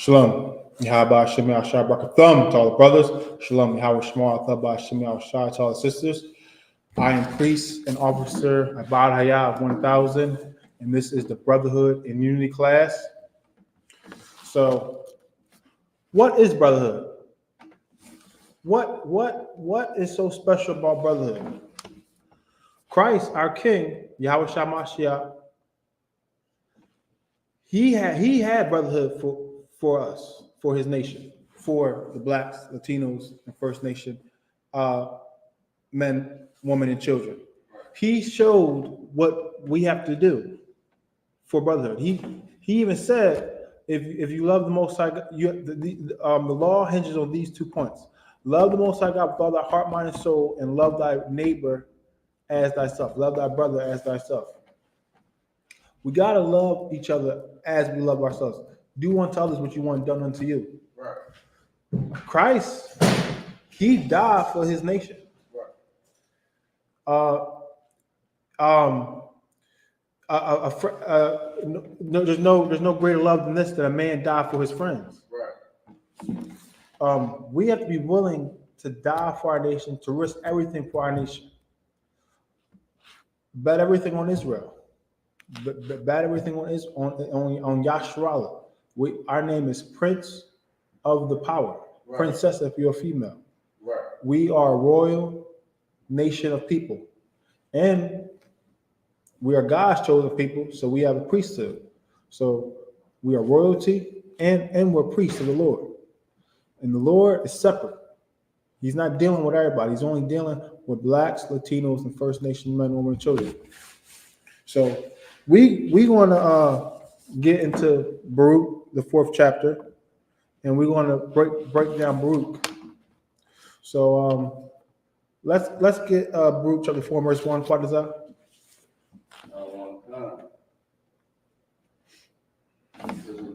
Shalom. Yahweh Shem Yahshua Barakathum to all the brothers. Shalom. Yahweh Shema Yahweh Shem Yahshua to all the sisters. I am priest and officer Abad Hayah of 1000, and this is the Brotherhood and Unity class. So, what is Brotherhood? What is so special about Brotherhood? Christ, our King, Yahweh Shamashiach, he had Brotherhood for us, for his nation, for the blacks, Latinos, and First Nation men, women, and children. He showed what we have to do for Brotherhood. He even said, if you love the Most High God, the law hinges on these 2 points: love the Most High God with all thy heart, mind, and soul, and love thy neighbor as thyself. Love thy brother as thyself. We gotta love each other as we love ourselves. Do unto others what you want done unto you. Right. Christ, he died for his nation. Right. There's no greater love than this, that a man die for his friends. Right. We have to be willing to die for our nation, to risk everything for our nation. Bet everything on Israel. Bet everything on Yasharallah. Our name is Prince of the Power. Right. Princess if you're a female. Right. We are a royal nation of people. And we are God's chosen people, so we have a priesthood. So we are royalty and we're priests of the Lord. And the Lord is separate. He's not dealing with everybody. He's only dealing with blacks, Latinos, and First Nation men, women, and children. So we want to get into Baruch, the 4th chapter, and we're going to break down Baruch. So let's get Baruch chapter 4, verse 1. What is that?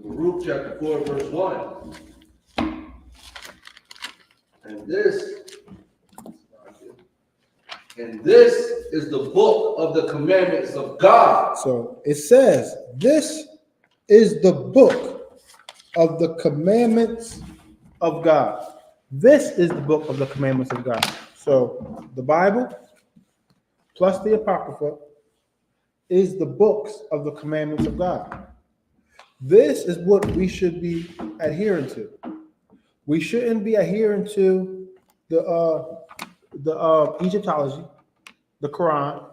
Baruch chapter 4, verse 1. And this is the book of the commandments of God. So it says, this is the book of the commandments of God. This is the book of the commandments of God. So the Bible plus the Apocrypha is the books of the commandments of God. This is what we should be adhering to. We shouldn't be adhering to the Egyptology, the Quran.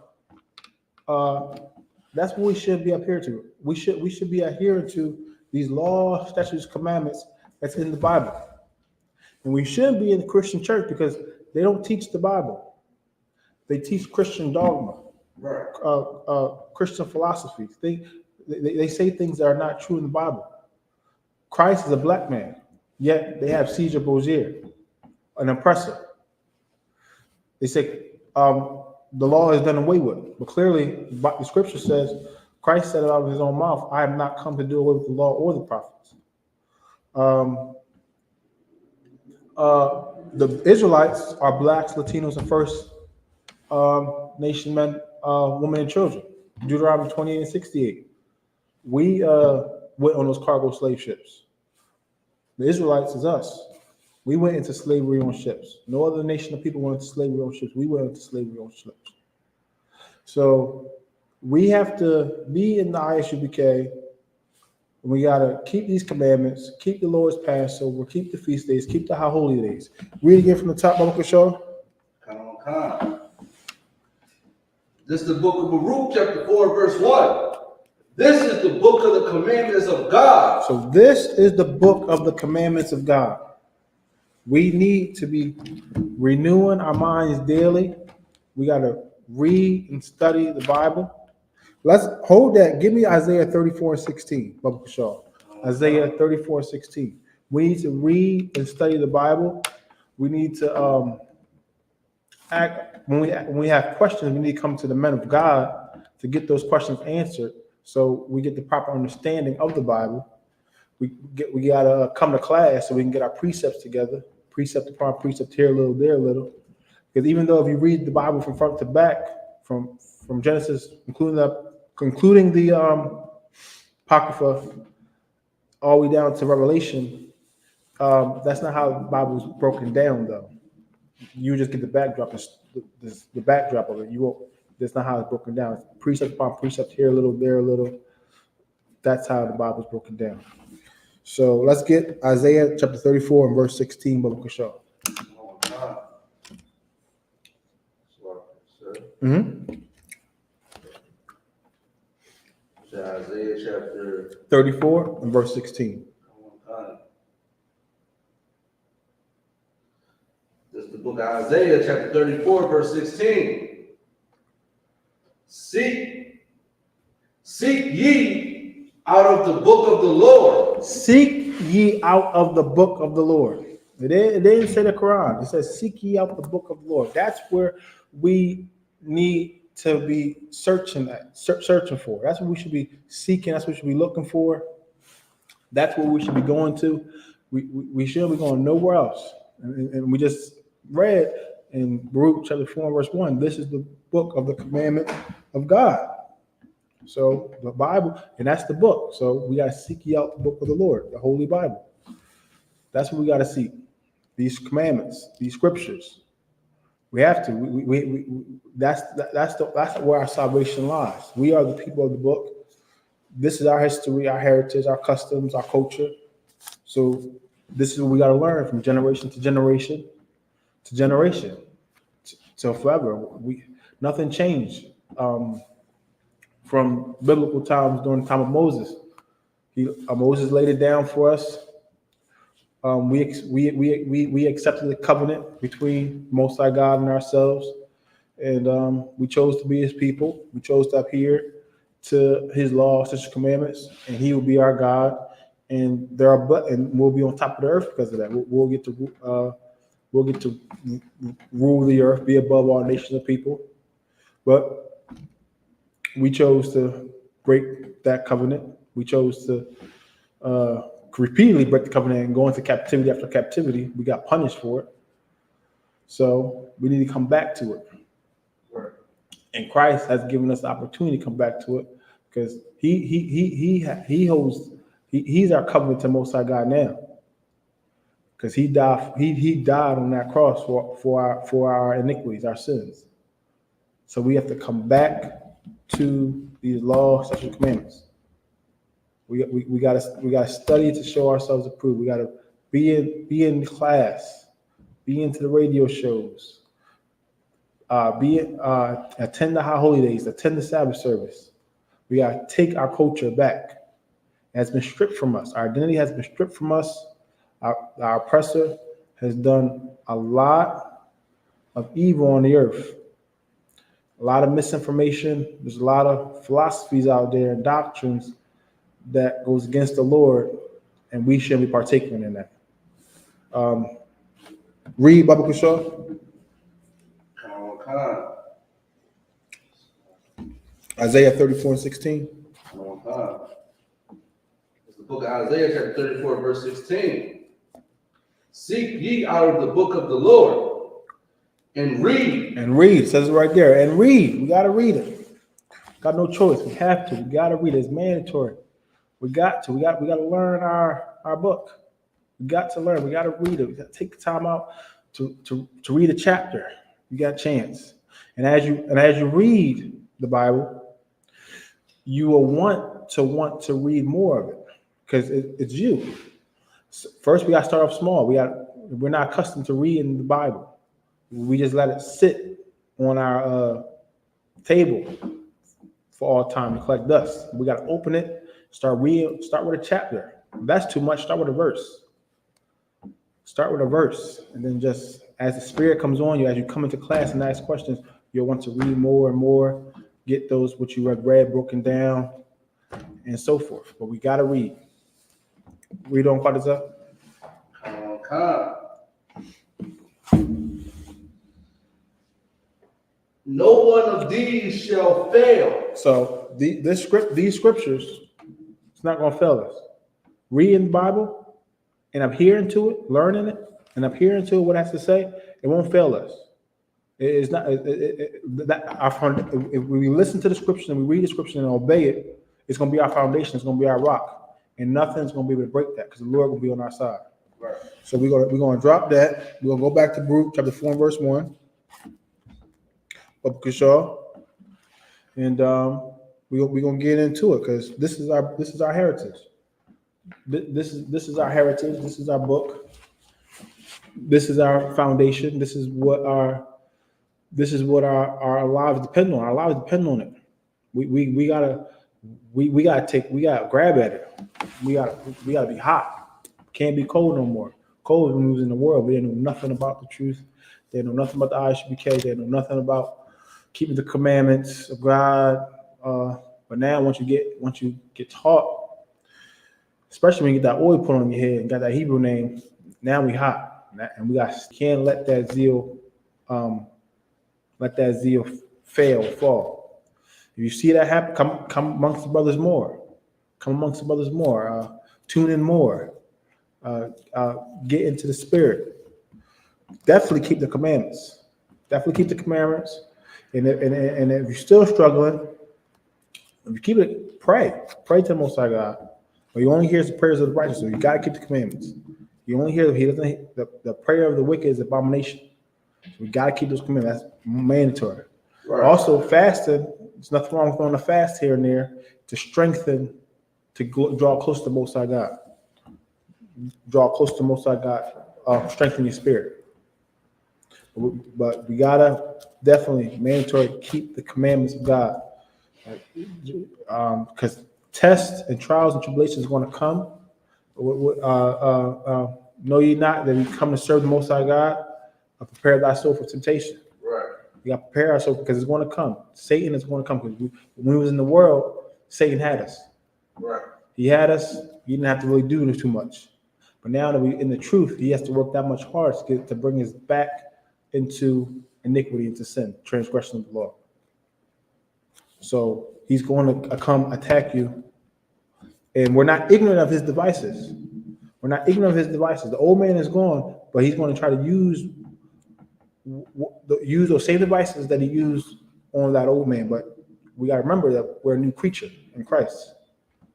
That's what we should be adhering to. We should be adhering to these laws, statutes, commandments that's in the Bible. And we shouldn't be in the Christian church because they don't teach the Bible. They teach Christian dogma, right. Christian philosophies. They say things that are not true in the Bible. Christ is a black man, yet they have Caesar Borgia, an oppressor. They say the law is done away with, but clearly the scripture says, Christ said it out of his own mouth, I have not come to do away with the law or the prophets. The Israelites are blacks, Latinos, and First Nation men, women, and children. Deuteronomy 28 and 68. We went on those cargo slave ships. The Israelites is us. We went into slavery on ships. No other nation of people went into slavery on ships. We went into slavery on ships. So we have to be in the I.S.U.P.K. We got to keep these commandments, keep the Lord's Passover, keep the feast days, keep the high holy days. Read again from the top, Baba Kishore. Come on. This is the book of Baruch, chapter 4, verse 1. This is the book of the commandments of God. So this is the book of the commandments of God. We need to be renewing our minds daily. We got to read and study the Bible. Let's hold that. Give me Isaiah 34 and 16, Baba Kishore. Isaiah 34 and 16. We need to read and study the Bible. We need to act when we have questions. We need to come to the men of God to get those questions answered, so we get the proper understanding of the Bible. We gotta come to class so we can get our precepts together, precept upon precept, here a little, there a little. Because even though if you read the Bible from front to back, from Genesis, including the Apocrypha, all the way down to Revelation. That's not how the Bible is broken down, though. You just get the backdrop, the backdrop of it. You won't. That's not how it's broken down. It's precept upon precept, here a little, there a little. That's how the Bible is broken down. So let's get Isaiah chapter 34 and verse 16, Biblical show. Mm-hmm. Isaiah chapter 34 and verse 16. This is the book of Isaiah chapter 34, verse 16. Seek ye out of the book of the Lord. Seek ye out of the book of the Lord. It didn't say the Quran. It says, seek ye out the book of the Lord. That's where we need to be searching for. That's what we should be seeking. That's what we should be looking for. That's where we should be going to. We shouldn't be going nowhere else. And we just read in Baruch chapter 4, verse 1, this is the book of the commandment of God. So the Bible, and that's the book. So we got to seek ye out the book of the Lord, the Holy Bible. That's what we got to seek. These commandments, these scriptures. We have to. That's where our salvation lies. We are the people of the book. This is our history, our heritage, our customs, our culture. So this is what we got to learn from generation to generation to generation till forever. Nothing changed from biblical times during the time of Moses. Moses laid it down for us. We accepted the covenant between Most High God and ourselves, and we chose to be His people. We chose to adhere to His laws, His commandments, and He will be our God. And we'll be on top of the earth because of that. We'll get to rule the earth, be above all nations of people. But we chose to break that covenant. We chose to repeatedly break the covenant and go into captivity after captivity. We got punished for it. So we need to come back to it. Right. And Christ has given us the opportunity to come back to it because he's our covenant to Most High God now. Because he died on that cross for our iniquities, our sins. So we have to come back to these laws, statutes, and commandments. We gotta study to show ourselves approved. We gotta be in class, be into the radio shows, attend the high holy days, attend the Sabbath service. We gotta take our culture back. It has been stripped from us. Our identity has been stripped from us. Our oppressor has done a lot of evil on the earth. A lot of misinformation. There's a lot of philosophies out there and doctrines that goes against the Lord, and we shouldn't be partaking in that. Read Bible Shaw. Isaiah 34 and 16. It's the book of Isaiah chapter 34, verse 16. Seek ye out of the book of the Lord and read. And read. It says it right there. And read. We got to read it. Got no choice. We have to. We got to read it. It's mandatory. We got to learn our book. We got to learn. We got to read it. We got to take the time out to read a chapter. You got a chance. And as you read the Bible, you will want to read more of it because it's you. First, we got to start off small. We're not accustomed to reading the Bible. We just let it sit on our table for all time to collect dust. We got to open it. Start reading. Start with a chapter. If that's too much, start with a verse. Start with a verse, and then just as the Spirit comes on you, as you come into class and ask questions, you'll want to read more and more, get those what you read broken down, and so forth. But we got to read. Read on, what is up? No one of these shall fail. So these scriptures, it's not going to fail us. Reading the Bible and adhering to it, learning it, and adhering to what it has to say, it won't fail us. It's not if we listen to the scripture and we read the scripture and obey it, it's going to be our foundation. It's going to be our rock. and nothing's going to be able to break that because the Lord will be on our side. Right. So we're gonna drop that. We're gonna go back to Baruch chapter 4 and verse 1. And we're gonna get into it because this is our heritage. This is our heritage. This is our book. This is our foundation. This is what our lives depend on. Our lives depend on it. We gotta grab at it. We gotta be hot. Can't be cold no more. Cold when we was in the world. We didn't know nothing about the truth. They didn't know nothing about the I.S.U.P.K. They didn't know nothing about keeping the commandments of God. But now once you get taught, especially when you get that oil put on your head and got that Hebrew name, now we hot. And can't let that zeal fall. If you see that happen, come amongst the brothers more. Come amongst the brothers more. Tune in more. Get into the spirit. Definitely keep the commandments. And if you're still struggling, if you keep it, pray to the Most High God. But you only hear the prayers of the righteous, so you gotta keep the commandments. You only hear the prayer of the wicked is abomination. So we gotta keep those commandments. That's mandatory. Right. Also, fasting. There's nothing wrong with going to fast here and there to strengthen, draw close to the Most High God. Draw close to the Most High God. Strengthen your spirit. But we gotta definitely mandatory keep the commandments of God, because tests and trials and tribulations are going to come. Know ye not that we come to serve the Most High God? Prepare thy soul for temptation. Right. We got to prepare ourselves because it's going to come. Satan is going to come. Because when we was in the world, Satan had us. Right. He had us. He didn't have to really do too much. But now that we're in the truth, he has to work that much harder to bring us back into iniquity, into sin, transgression of the law. So he's going to come attack you. And we're not ignorant of his devices. The old man is gone, but he's going to try to use those same devices that he used on that old man. But we got to remember that we're a new creature in Christ.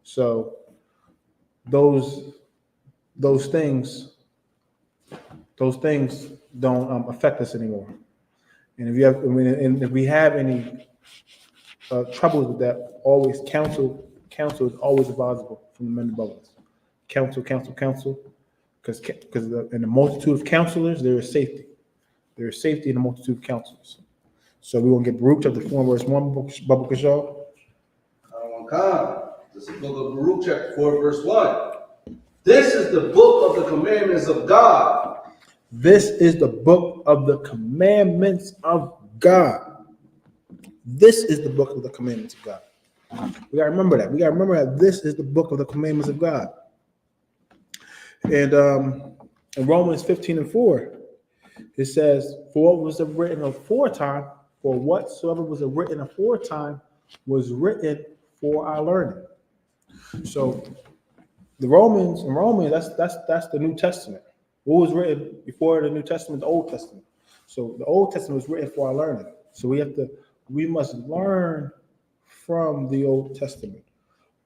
So those things don't affect us anymore. And if we have any troubles with that, always counsel is always advisable from the men above us. Counsel. Because in the multitude of counselors, there is safety. There is safety in the multitude of counselors. So we're going to get Baruch chapter 4 verse 1, Baba Kishal. This is the book of Baruch chapter 4 verse 1. This is the book of the commandments of God. This is the book of the commandments of God. This is the book of the commandments of God. We got to remember that. This is the book of the commandments of God. And in Romans 15 and 4, it says, for whatsoever was written aforetime was written for our learning. So in Romans, that's the New Testament. What was written before the New Testament? The Old Testament. So the Old Testament was written for our learning. So we must learn from the Old Testament.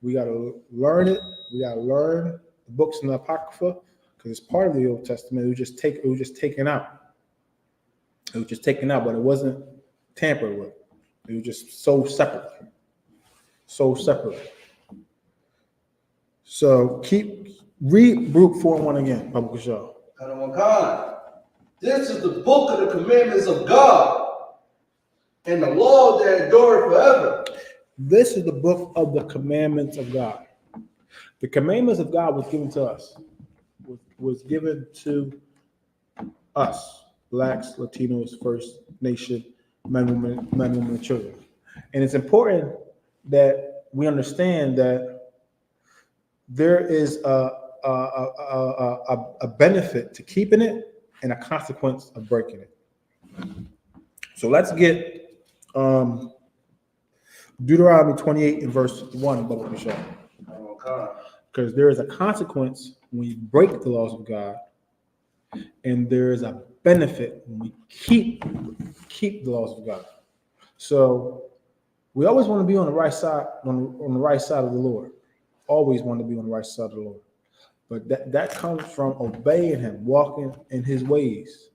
We got to learn it. We got to learn the books in the Apocrypha because it's part of the Old Testament. It was just taken out. But it wasn't tampered with. It was just so separate. So read Baruch 4:1 again, Public Show. This is the book of the commandments of God and the law that endure forever. This is the book of the commandments of God. The commandments of God was given to us. Was given to us, blacks, Latinos, First Nation, men, women, and children. And it's important that we understand that there is a benefit to keeping it and a consequence of breaking it. So let's get Deuteronomy 28 and verse 1, Baba Michelle. Because there is a consequence when you break the laws of God, and there is a benefit when we keep the laws of God. So we always want to be on the right side, on the right side of the Lord. always want to be on the right side of the Lord. But that comes from obeying him, walking in his ways.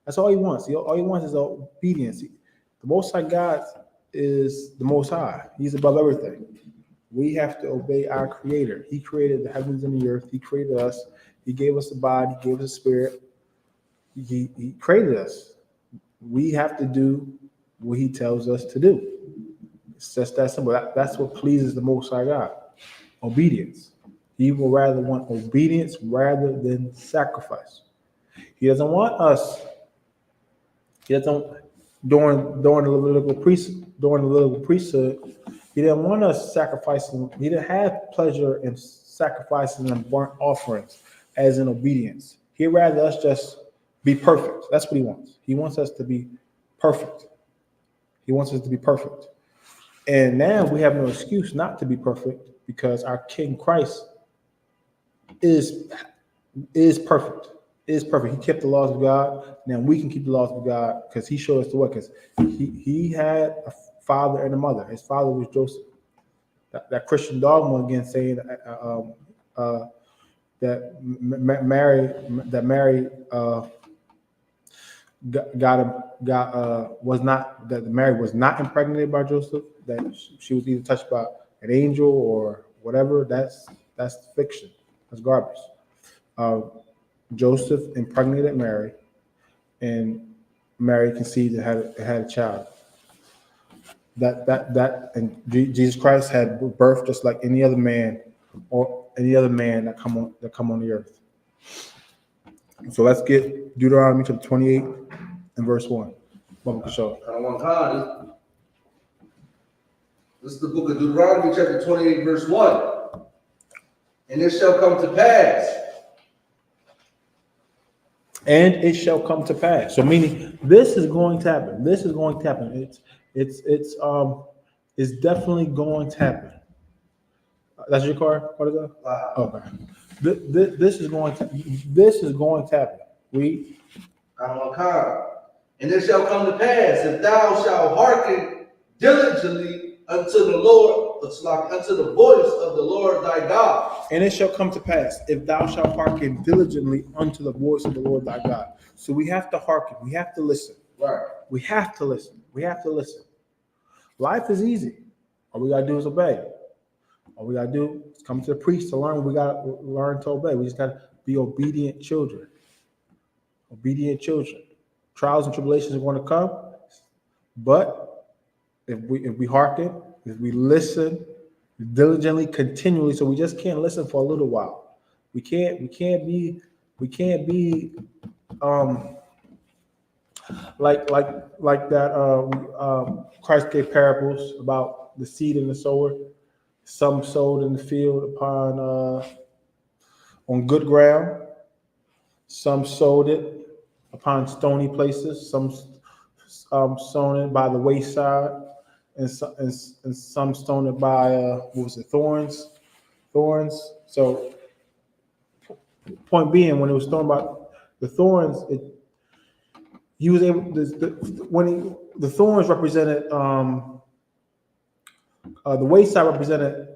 That's all he wants. All he wants is obedience. The Most High God is the Most High. He's above everything. We have to obey our Creator. He created the heavens and the earth. He created us. He gave us a body. He gave us a spirit. He created us. We have to do what he tells us to do. It's just that simple. That's what pleases the Most High God. Obedience. He will rather want obedience rather than sacrifice. He doesn't want us. He doesn't during the Levitical priesthood. He didn't want us sacrificing. He didn't have pleasure in sacrificing and burnt offerings as in obedience. He'd rather us just be perfect. That's what he wants. He wants us to be perfect. He wants us to be perfect. And now we have no excuse not to be perfect because our King Christ is perfect. Is perfect. He kept the laws of God. Now we can keep the laws of God because he showed us the way. Because he had a father and a mother. His father was Joseph. That Christian dogma again saying that Mary Mary was not impregnated by Joseph. That she was either touched by an angel or whatever. That's fiction. That's garbage. Joseph impregnated Mary, and Mary conceived and had a child. And Jesus Christ had birth just like any other man or any other man that come on the earth. So let's get Deuteronomy chapter 28 and verse 1. This is the book of Deuteronomy chapter 28 verse 1. And it shall come to pass. And it shall come to pass. So meaning this is going to happen. This is going to happen. It's definitely going to happen. That's your car? What is that? Wow. Okay. This is going to happen. Read. And it shall come to pass if thou shalt hearken diligently unto the Lord, unto the voice of the Lord thy God. And it shall come to pass if thou shalt hearken diligently unto the voice of the Lord thy God. So we have to hearken. We have to listen. Right. We have to listen. We have to listen. Life is easy. All we gotta do is obey. All we gotta do is come to the priest to learn. We gotta learn to obey. We just gotta be obedient children. Obedient children. Trials and tribulations are going to come, but if we hearken, if we listen diligently, continually, so we just can't listen for a little while. We can't be like that. Christ gave parables about the seed and the sower. Some sowed in the field on good ground. Some sowed it upon stony places. Some sown it by the wayside, and some sown it by thorns. So, point being, when it was thrown by the thorns, he was able. The thorns represented the wayside represented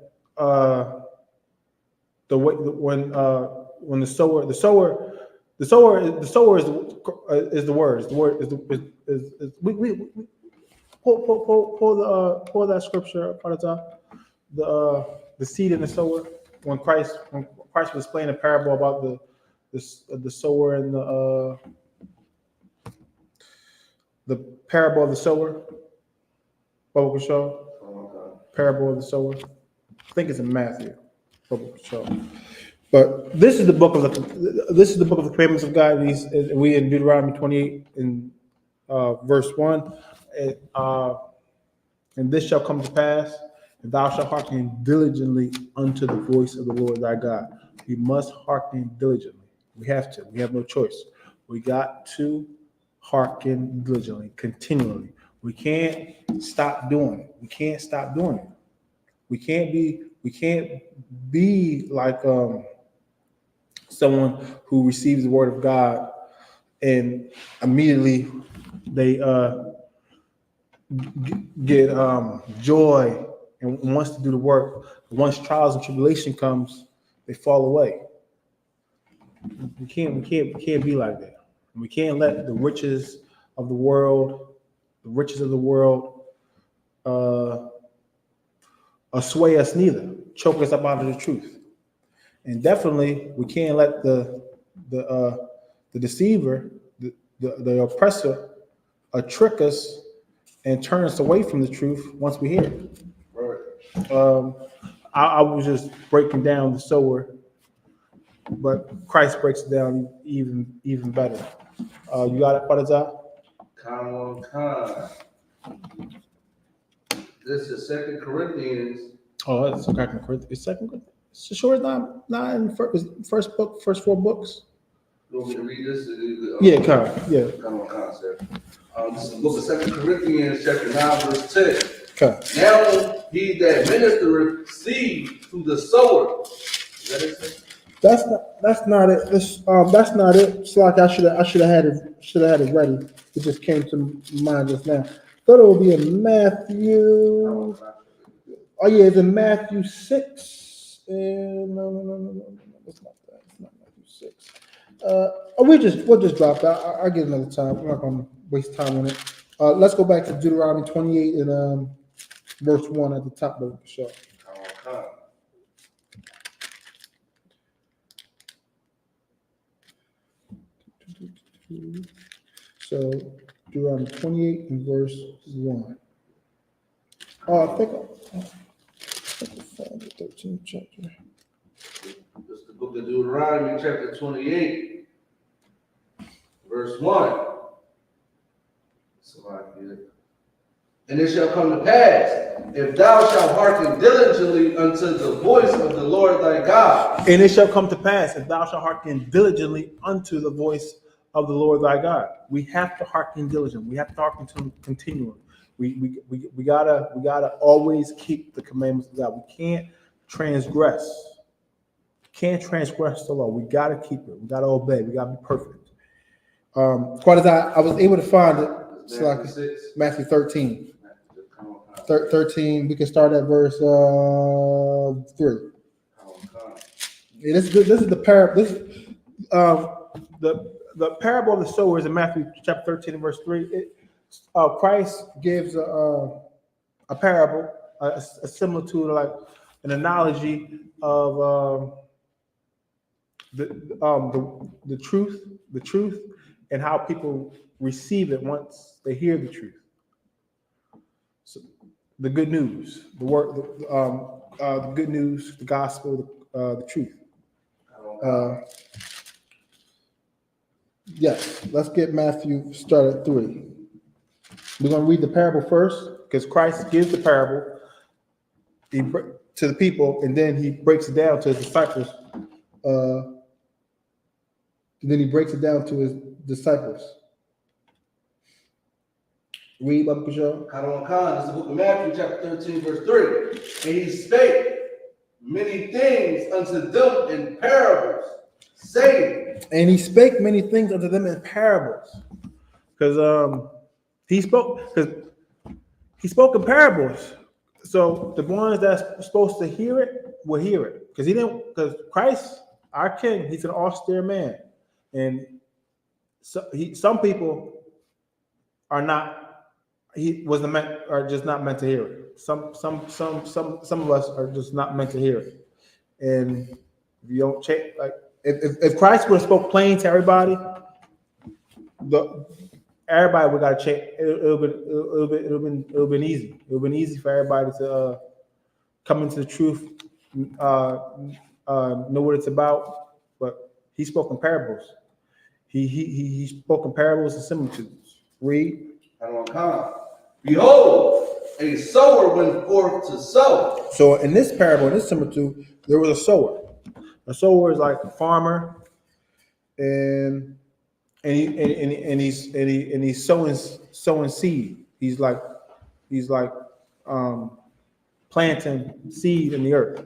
when the sower is the words. The word is we pull that scripture part of top. The seed and the sower. When Christ was explaining a parable about the sower and the parable of the sower. Biblical show. Parable of the sower. I think it's in Matthew. Biblical show. But this is the book of the commandments of God. We in Deuteronomy 28 in verse 1. And this shall come to pass, if thou shalt hearken diligently unto the voice of the Lord thy God. We must hearken diligently. We have to. We have no choice. We got to hearken diligently, continually. We can't stop doing it. We can't stop doing it. We can't be like someone who receives the word of God and immediately they get joy and wants to do the work. Once trials and tribulation comes, they fall away. We can't be like that. We can't let the riches of the world, sway us neither, choke us up out of the truth. And definitely, we can't let the deceiver, the oppressor, trick us and turn us away from the truth once we hear it. Right. I was just breaking down the sower, but Christ breaks it down even better. You got it, Brother? Come on. This is 2 Corinthians. Oh, it's Second Corinthians. It's Second Corinthians. It's sure it's not in the first book, first 4 books. You want me to read this? Yeah, come. Come on, sir. This is the book of 2 Corinthians, chapter 9, verse 10. Okay. Now he that ministereth seed to the sower. Is that it, sir? That's not it. That's not it. It's like I should have had it ready. It just came to mind just now. Thought it would be in Matthew. Oh yeah, it's in Matthew 6. No. It's not that. It's not Matthew 6. We'll just drop that. I'll get another time. I'm not gonna waste time on it. Let's go back to Deuteronomy 28 and verse 1 at the top of the show. So Deuteronomy 28 and verse 1. I think I found the 13th chapter. It's the book of Deuteronomy, chapter 28, verse 1. Somebody get it. And it shall come to pass, if thou shalt hearken diligently unto the voice of the Lord thy God. And it shall come to pass, if thou shalt hearken diligently unto the voice of the Lord thy God. We have to hearken diligently. We have to hearken to him continually. We gotta always keep the commandments of God. We can't transgress. Can't transgress the law. We gotta keep it. We gotta obey. We gotta be perfect. Quite as I was able to find it. It's like Matthew 13. 13. We can start at verse 3. Yeah, this is the parable. This the parable of the sower is in Matthew chapter 13 and verse 3. Christ gives a parable, similar to like an analogy of the truth, and how people receive it once they hear the truth. So, the good news, the word, the good news, the gospel, the truth. Yes, let's get Matthew started at 3. We're going to read the parable first because Christ gives the parable to the people, and then he breaks it down to his disciples. Read, Brother Michelle. This is the book of Matthew, chapter 13, verse 3. And he spake many things unto them in parables, saying. And he spake many things unto them in parables. Because he spoke in parables. So the ones that's supposed to hear it will hear it. Because Christ, our King, he's an austere man. And some people are just not meant to hear it. Some of us are just not meant to hear it. And if you don't check, like if Christ would have spoke plain to everybody, everybody would got to check. It'll been easy. It'll been easy for everybody to come into the truth, know what it's about. But he spoke in parables. He spoke in parables and similitudes. Read. Behold, a sower went forth to sow. So in this parable, in this similitude, there was a sower. A sower is like a farmer, and he's sowing seed. He's like planting seed in the earth.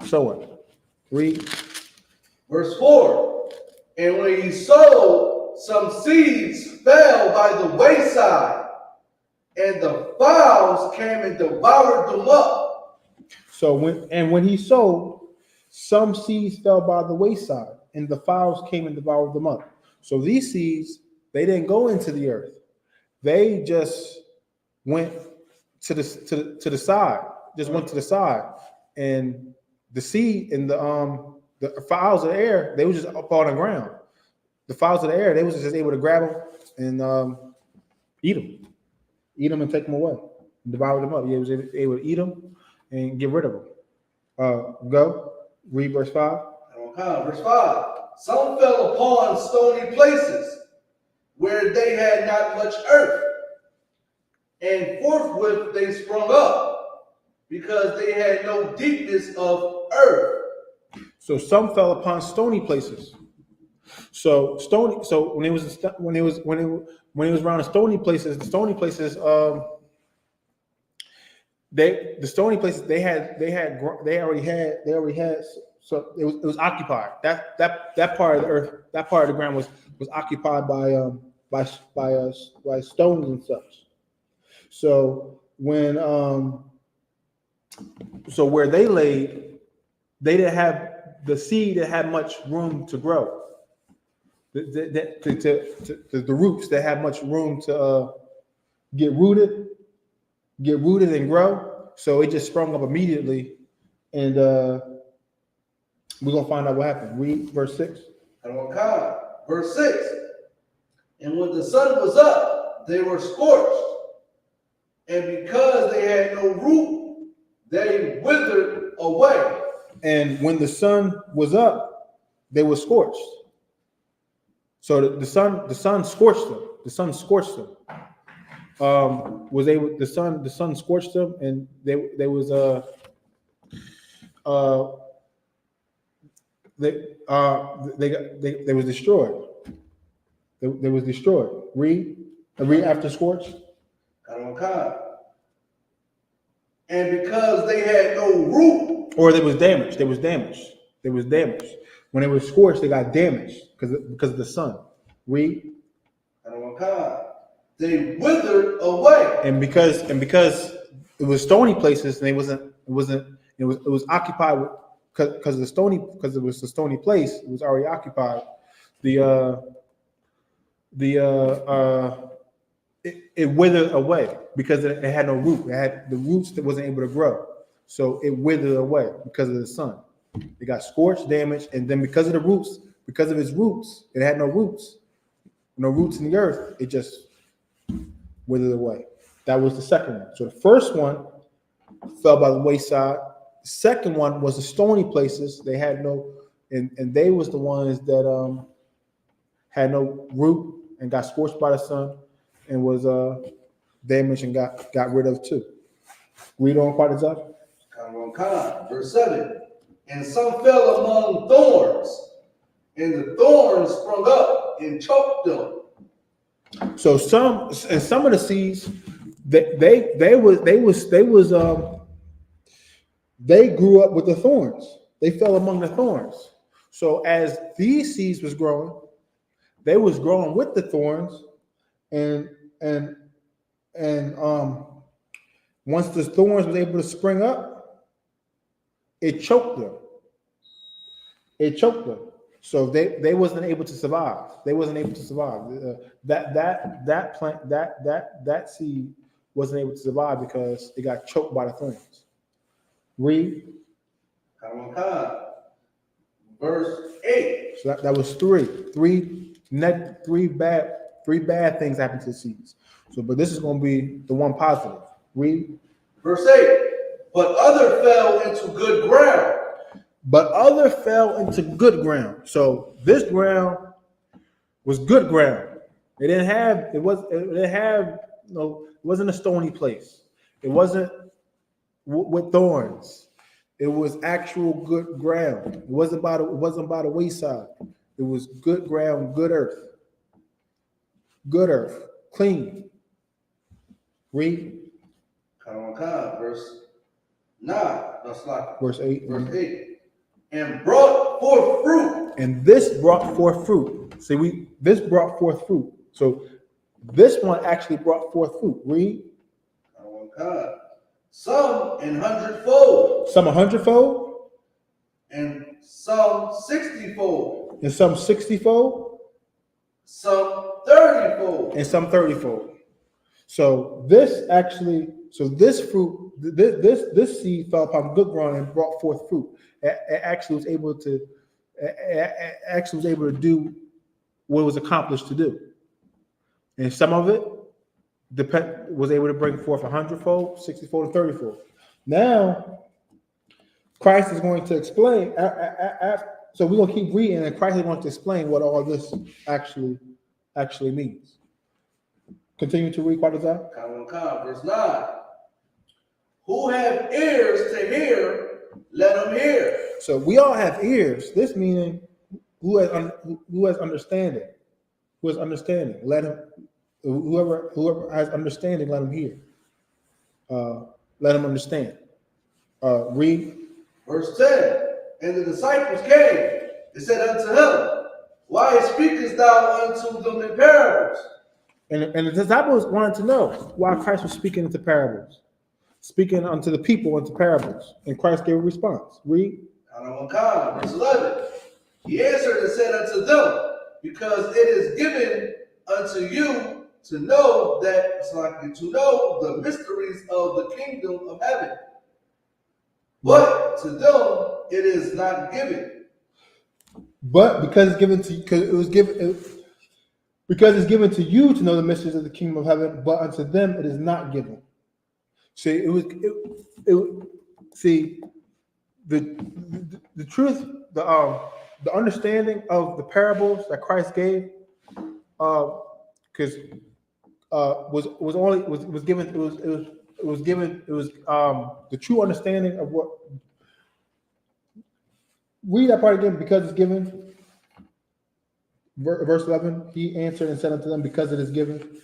Sowing. Read. Verse 4. And when he sowed, some seeds fell by the wayside, and the fowls came and devoured them up. So when he sowed, some seeds fell by the wayside, and the fowls came and devoured them up. So these seeds, they didn't go into the earth. They just went to the side, just went to the side. And the seed and the fowls of the air, they were just up on the ground. The fowls of the air, they was just able to grab them and eat them and take them away, and devour them up. Yeah, they was able to eat them and get rid of them. Go read verse 5. Verse 5. Some fell upon stony places where they had not much earth, and forthwith they sprung up, because they had no deepness of earth. So some fell upon stony places. So stony. So when it was around the stony places, the stony places they already had. So it was occupied. That part of the earth, that part of the ground was occupied by stones and such. So when so where they laid, they didn't have the seed that had much room to grow. The roots that have much room to get rooted and grow. So it just sprung up immediately, and we're gonna find out what happened. Read verse 6. Verse 6. And when the sun was up, they were scorched, and because they had no root, they withered away. And when the sun was up, they were scorched. So the sun scorched them. The sun scorched them. The sun scorched them, and they was destroyed. They was destroyed. Read after scorched. And because they had no root, or they was damaged. They was damaged. When they were scorched, they got damaged because of the sun. Read. They withered away. And because it was stony places, and it was occupied because it was a stony place. It was already occupied. It withered away because it had no root. It had the roots that wasn't able to grow, so it withered away because of the sun. It got scorched, damaged, and then because of its roots, it had no roots in the earth. It just withered away. That was the second one. So the first one fell by the wayside. The second one was the stony places. They had no, and they was the ones that had no root and got scorched by the sun and was damaged and got rid of too. Read on quite as up. Verse 7. And some fell among thorns, and the thorns sprung up and choked them. So some of the seeds, they grew up with the thorns. They fell among the thorns. So as these seeds was growing, they was growing with the thorns, and once the thorns was able to spring up, it choked them. So they wasn't able to survive. That seed wasn't able to survive because it got choked by the thorns. Read. Verse 8. So that was three bad things happened to the seeds. So, but this is going to be the one positive. Read. Verse 8. But other fell into good ground. So this ground was good ground. It wasn't a stony place. It wasn't with thorns. It was actual good ground. It wasn't by the wayside. It was good ground, good earth, clean. Read. Verse 9. Verse 8. Verse 8. And brought forth fruit. And this brought forth fruit. See, this brought forth fruit. So this one actually brought forth fruit. Read. Some in hundredfold. Some 100-fold. And some 60-fold. And some 60-fold. Some 30-fold. And some 30-fold. So this fruit, this seed fell upon good ground and brought forth fruit. It actually was able to do what it was accomplished to do. And some of it was able to bring forth 100-fold, 60-fold, and 30-fold. Now, Christ is going to explain. So we're going to keep reading, and Christ is going to explain what all this actually means. Continue to read, Quadazar. Verse 9. Who have ears to hear, let them hear. So we all have ears. This meaning who has understanding. Who has understanding? Let him. Whoever has understanding, let him hear. Let him understand. Read. Verse 10. And the disciples came and said unto him, Why speakest thou unto them in parables? And the disciples wanted to know why Christ was speaking into parables, speaking unto the people into parables. And Christ gave a response. Read. Verse 11. He answered and said unto them, Because it is given unto you to know the mysteries of the kingdom of heaven. But to them it is not given. But because it's given to you to know the mysteries of the kingdom of heaven, but unto them it is not given. See, the truth, the understanding of the parables that Christ gave, because was given the true understanding of what. Read that part again. Because it's given. Verse 11. He answered and said unto them, because it is given.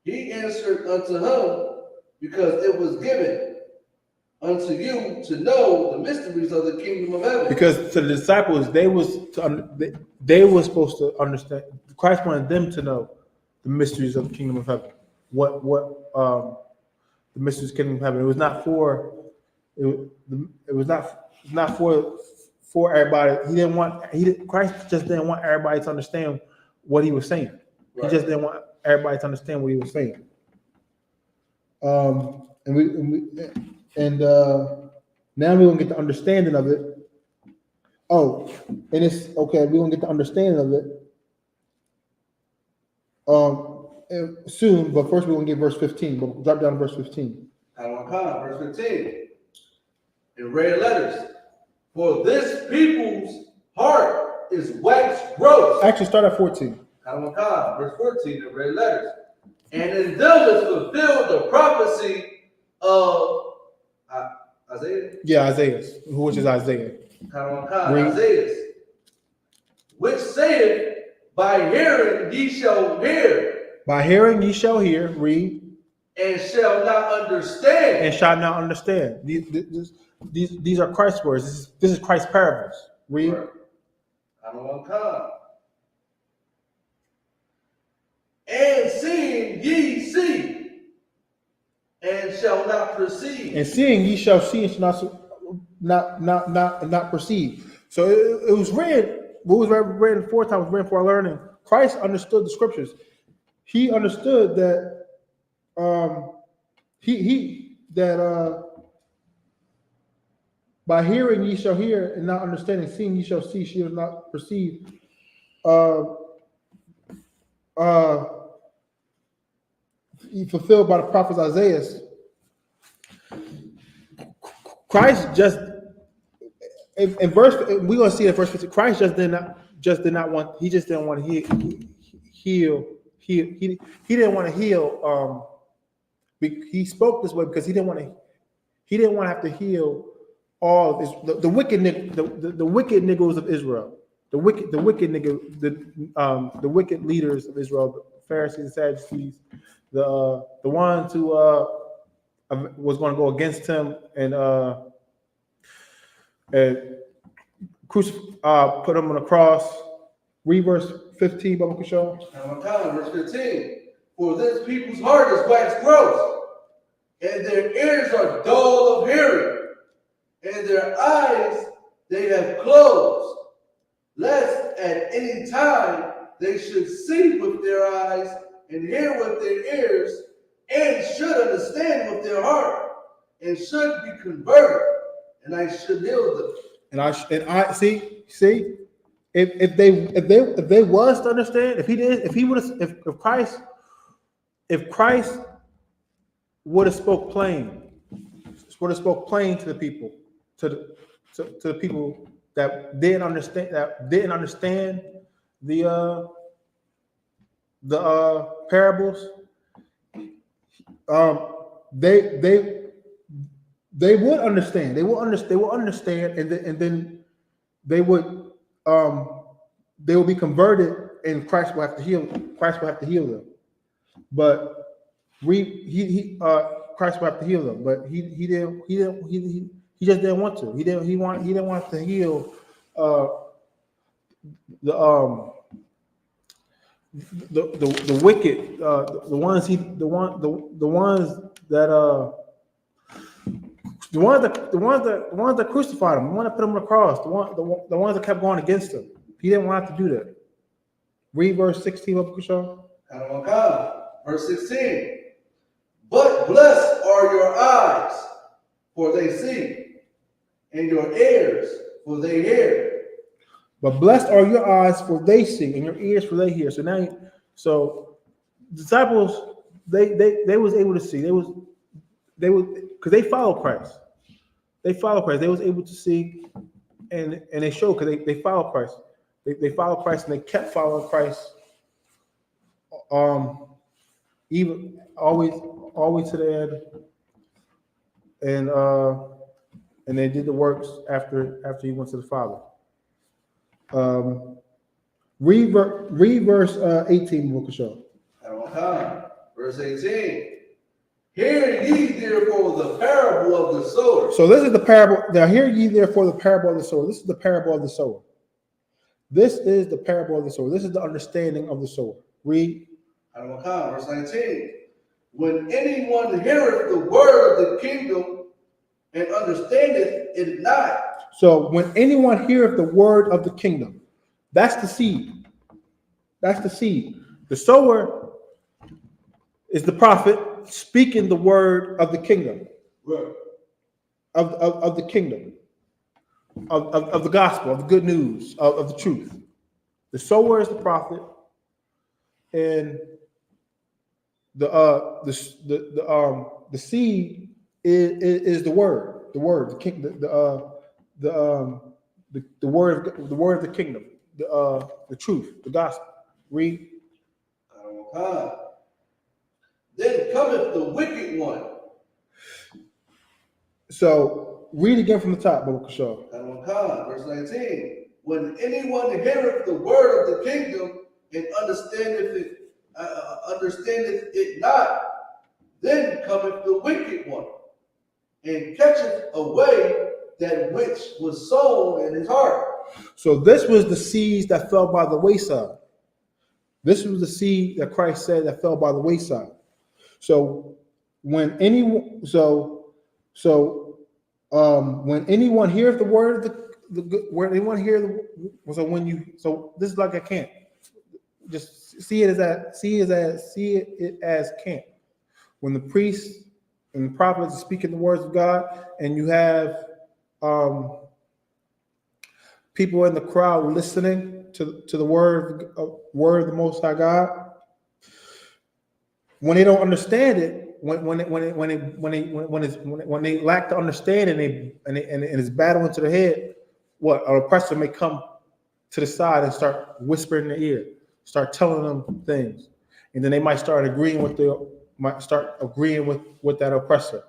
He answered unto him, because it was given unto you to know the mysteries of the kingdom of heaven. Because to the disciples, they were supposed to understand. Christ wanted them to know the mysteries of the kingdom of heaven. What the mysteries of the kingdom of heaven. It was not for. It was not for everybody. Christ just didn't want everybody to understand what he was saying. Right. He just didn't want everybody to understand what he was saying. Now we're gonna get the understanding of it. Oh, and it's okay. We're gonna get the understanding of it soon, but first we're gonna get verse 15. But drop down to verse 15. Verse 15. In red letters, for this people's heart is waxed gross. Actually, start at 14. Verse 14 in red letters. And in them is fulfilled the prophecy of Isaiah. Yeah, Isaiah, which is Isaiah. Isaiah, which saith, by hearing ye shall hear. By hearing ye shall hear. Read. And shall not understand. And shall not understand. These are Christ's words. This is Christ's parables. Read. And seeing ye see, and shall not perceive. And seeing ye shall see, and shall not perceive. So it was read. What was read 4 times? Read for our learning. Christ understood the scriptures. He understood that. By hearing ye shall hear, and not understanding, seeing ye shall see, shall not perceive. Fulfilled by the prophet Isaiah. Christ just in verse, we're gonna see in verse 15. Christ just did not want. He just didn't want to heal. He didn't want to heal. He spoke this way because he didn't want to have to heal all of this, the wicked niggers of Israel, the wicked leaders of Israel, the Pharisees, Sadducees, the ones who was going to go against him and put him on the cross. Read verse 15, Baba Kishore. Verse 15. For this people's heart is waxed gross, and their ears are dull of hearing, and their eyes they have closed, lest at any time they should see with their eyes and hear with their ears, and should understand with their heart, and should be converted, and I should heal them. And I see, if they was to understand, if Christ would have spoke plain to the people, to the people that didn't understand the parables, they would understand. They will understand, and then they will be converted, and Christ will have to heal. Christ will have to heal them. But Christ will have to heal them. But he just didn't want to. He didn't want to heal the wicked, the ones that crucified him, the one that put him on the cross, the ones that kept going against him. He didn't want to do that. Read verse 16 of Kushan. Verse 16. But blessed are your eyes, for they see, and your ears, for they hear. But blessed are your eyes, for they see, and your ears, for they hear. So now, disciples, they was able to see. They was because they followed Christ. They was able to see, and they showed because they followed Christ. They followed Christ, and they kept following Christ. Even always to the end, and they did the works after he went to the Father. Read verse 18, Book of Show. Verse 18. Hear ye therefore the parable of the sower. So this is the parable. Now hear ye therefore the parable of the sower. This is the parable of the sower. This is the parable of the sower. This is the understanding of the sower. Read. Verse 19. When anyone heareth the word of the kingdom and understandeth it not. So when anyone heareth the word of the kingdom, that's the seed. That's the seed. The sower is the prophet speaking the word of the kingdom. Right. Of the kingdom. Of the gospel, of the good news, of the truth. The sower is the prophet, and the seed is the word, the word of the kingdom, the truth, the gospel. Read. Then cometh the wicked one. So read again from the top, Baruch Shah. Verse 19. When anyone heareth the word of the kingdom and understandeth it not, then cometh the wicked one, and catcheth away that which was sown in his heart. So this was the seeds that fell by the wayside. This was the seed that Christ said that fell by the wayside. So when anyone hears the word of where anyone hear so this is like a camp. Just see it as camp. When the priests and the prophets are speaking the words of God, and you have people in the crowd listening to the word of the Most High God. When they don't understand it, when they lack the understanding, and it's battling to the head, what an oppressor may come to the side and start whispering in their ear, start telling them things, and then they might start agreeing with that oppressor,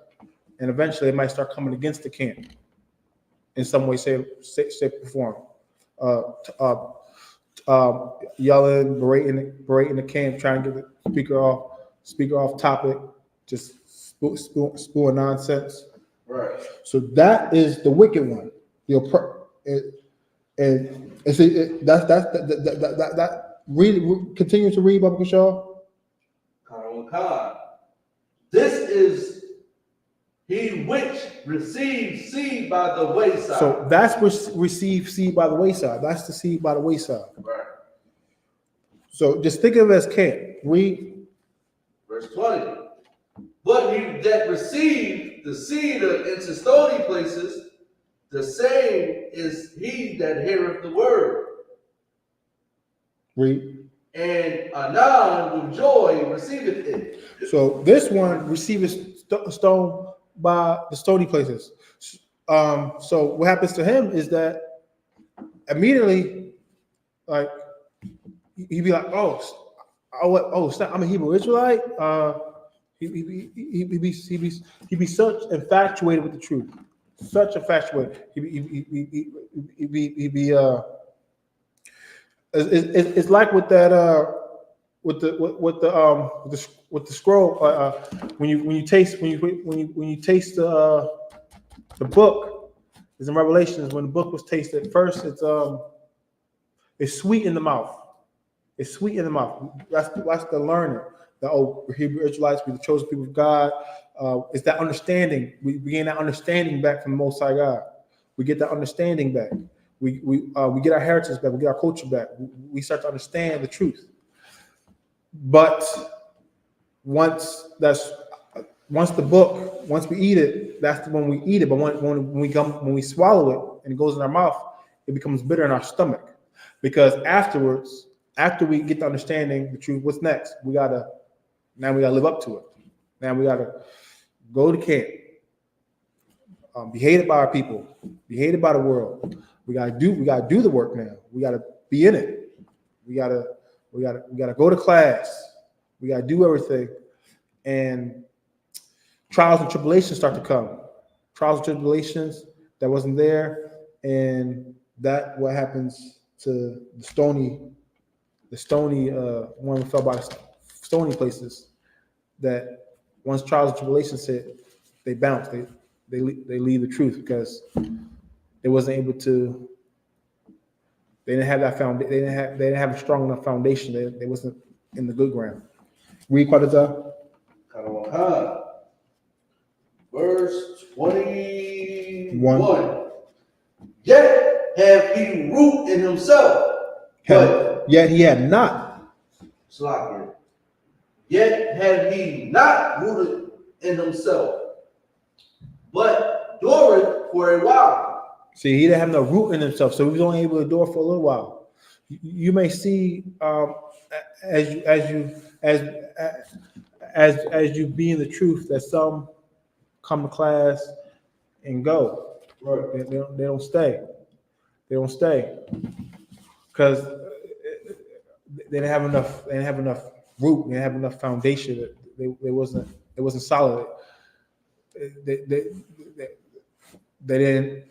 and eventually they might start coming against the camp in some way, shape, or form, yelling, berating the camp, trying to get the speaker off topic, just spewing nonsense. Right. So that is the wicked one, and see that. Read. Continue to read, Baba Kishore. This is he which receives seed by the wayside. So that's receive seed by the wayside. That's the seed by the wayside. Right. So just think of it as camp. Read verse 20. But he that received the seed into stony places, the same is he that heareth the word. Read. And anon with joy receiveth it. So this one receiveth stone by the stony places. So what happens to him is that immediately, like, he'd be like, snap, I'm a Hebrew Israelite. He'd be such infatuated with the truth, such infatuated. It's like with that with the scroll when you taste the book is in Revelations. When the book was tasted first, it's sweet in the mouth. It's sweet in the mouth. That's the learning. The Hebrew Israelites, we're the chosen people of God. It's that understanding. We gain that understanding back from the Most High God. We get that understanding back. We get our heritage back. We get our culture back. We start to understand the truth. But once we eat it, that's when we eat it. But when we swallow it and it goes in our mouth, it becomes bitter in our stomach. Because afterwards, after we get the understanding, the truth, what's next? We gotta live up to it. Now we gotta go to camp, be hated by our people, be hated by the world. We gotta do the work now. We gotta be in it. We gotta go to class. We gotta do everything. And trials and tribulations start to come. Trials and tribulations that wasn't there, and that what happens to the stony one who fell by stony places. That once trials and tribulations hit, they bounce. They leave the truth because they wasn't able to. They didn't have that foundation. They didn't have a strong enough foundation. They wasn't in the good ground. Read Quadazah. Verse 21. Yet have he root in himself. Yet he had not. Yet had he not rooted in himself, but dureth for a while. See, he didn't have no root in himself, so he was only able to endure for a little while. You may see as you be in the truth that some come to class and go. Right. They don't stay. They don't stay because they didn't have enough. They didn't have enough root. They didn't have enough foundation. It wasn't solid. They didn't.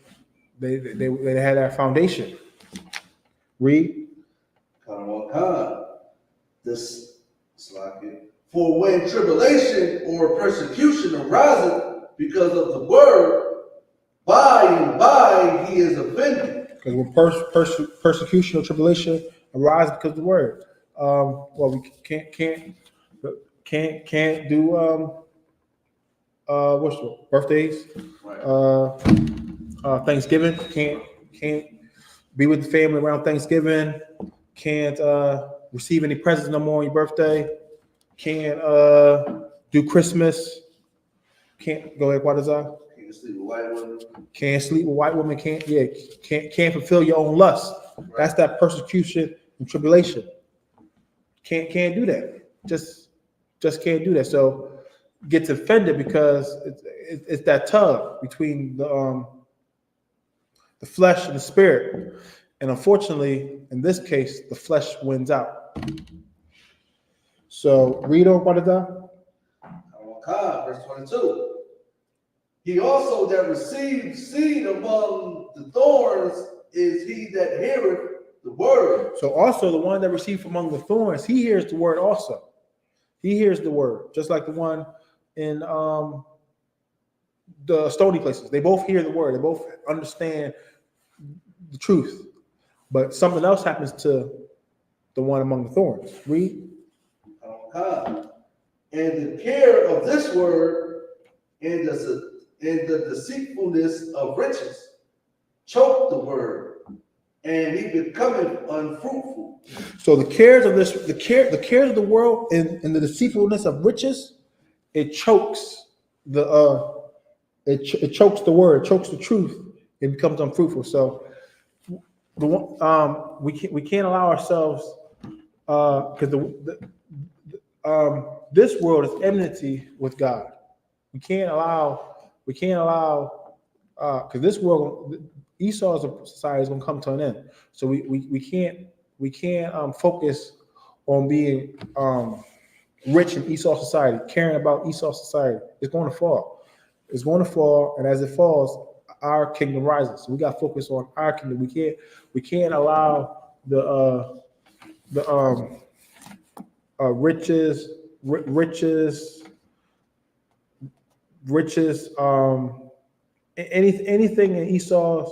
They had that foundation. Read. This for when tribulation or persecution arises because of the word, by and by he is offended. Because when persecution or tribulation arises because of the word, we can't do what's the birthdays, right. Thanksgiving. Can't be with the family around Thanksgiving. Can't receive any presents no more on your birthday. Can't do Christmas. Can't go ahead. What is that? Can't sleep with white women. Can't sleep with white women. Can't fulfill your own lust. Right. That's that persecution and tribulation. Can't do that. Just can't do that. So gets offended because it's that tug between the flesh and the spirit, and unfortunately, in this case, the flesh wins out. So read on what is that? Verse 22. He also that received seed among the thorns is he that heareth the word. So also the one that received among the thorns, he hears the word also. He hears the word, just like the one in the stony places. They both hear the word. They both understand the truth. But something else happens to the one among the thorns. Read. And the care of this word and the deceitfulness of riches choke the word, and he becometh unfruitful. So the cares of the cares of the world and the deceitfulness of riches, it chokes it chokes the word, it chokes the truth. It becomes unfruitful. So we can't allow ourselves because this world is enmity with God. We can't allow because this world, Esau's society is going to come to an end. So we can't focus on being rich in Esau society, caring about Esau society. It's going to fall. It's going to fall, and as it falls, our kingdom rises. So we got to focus on our kingdom. We can't allow the riches, anything in Esau's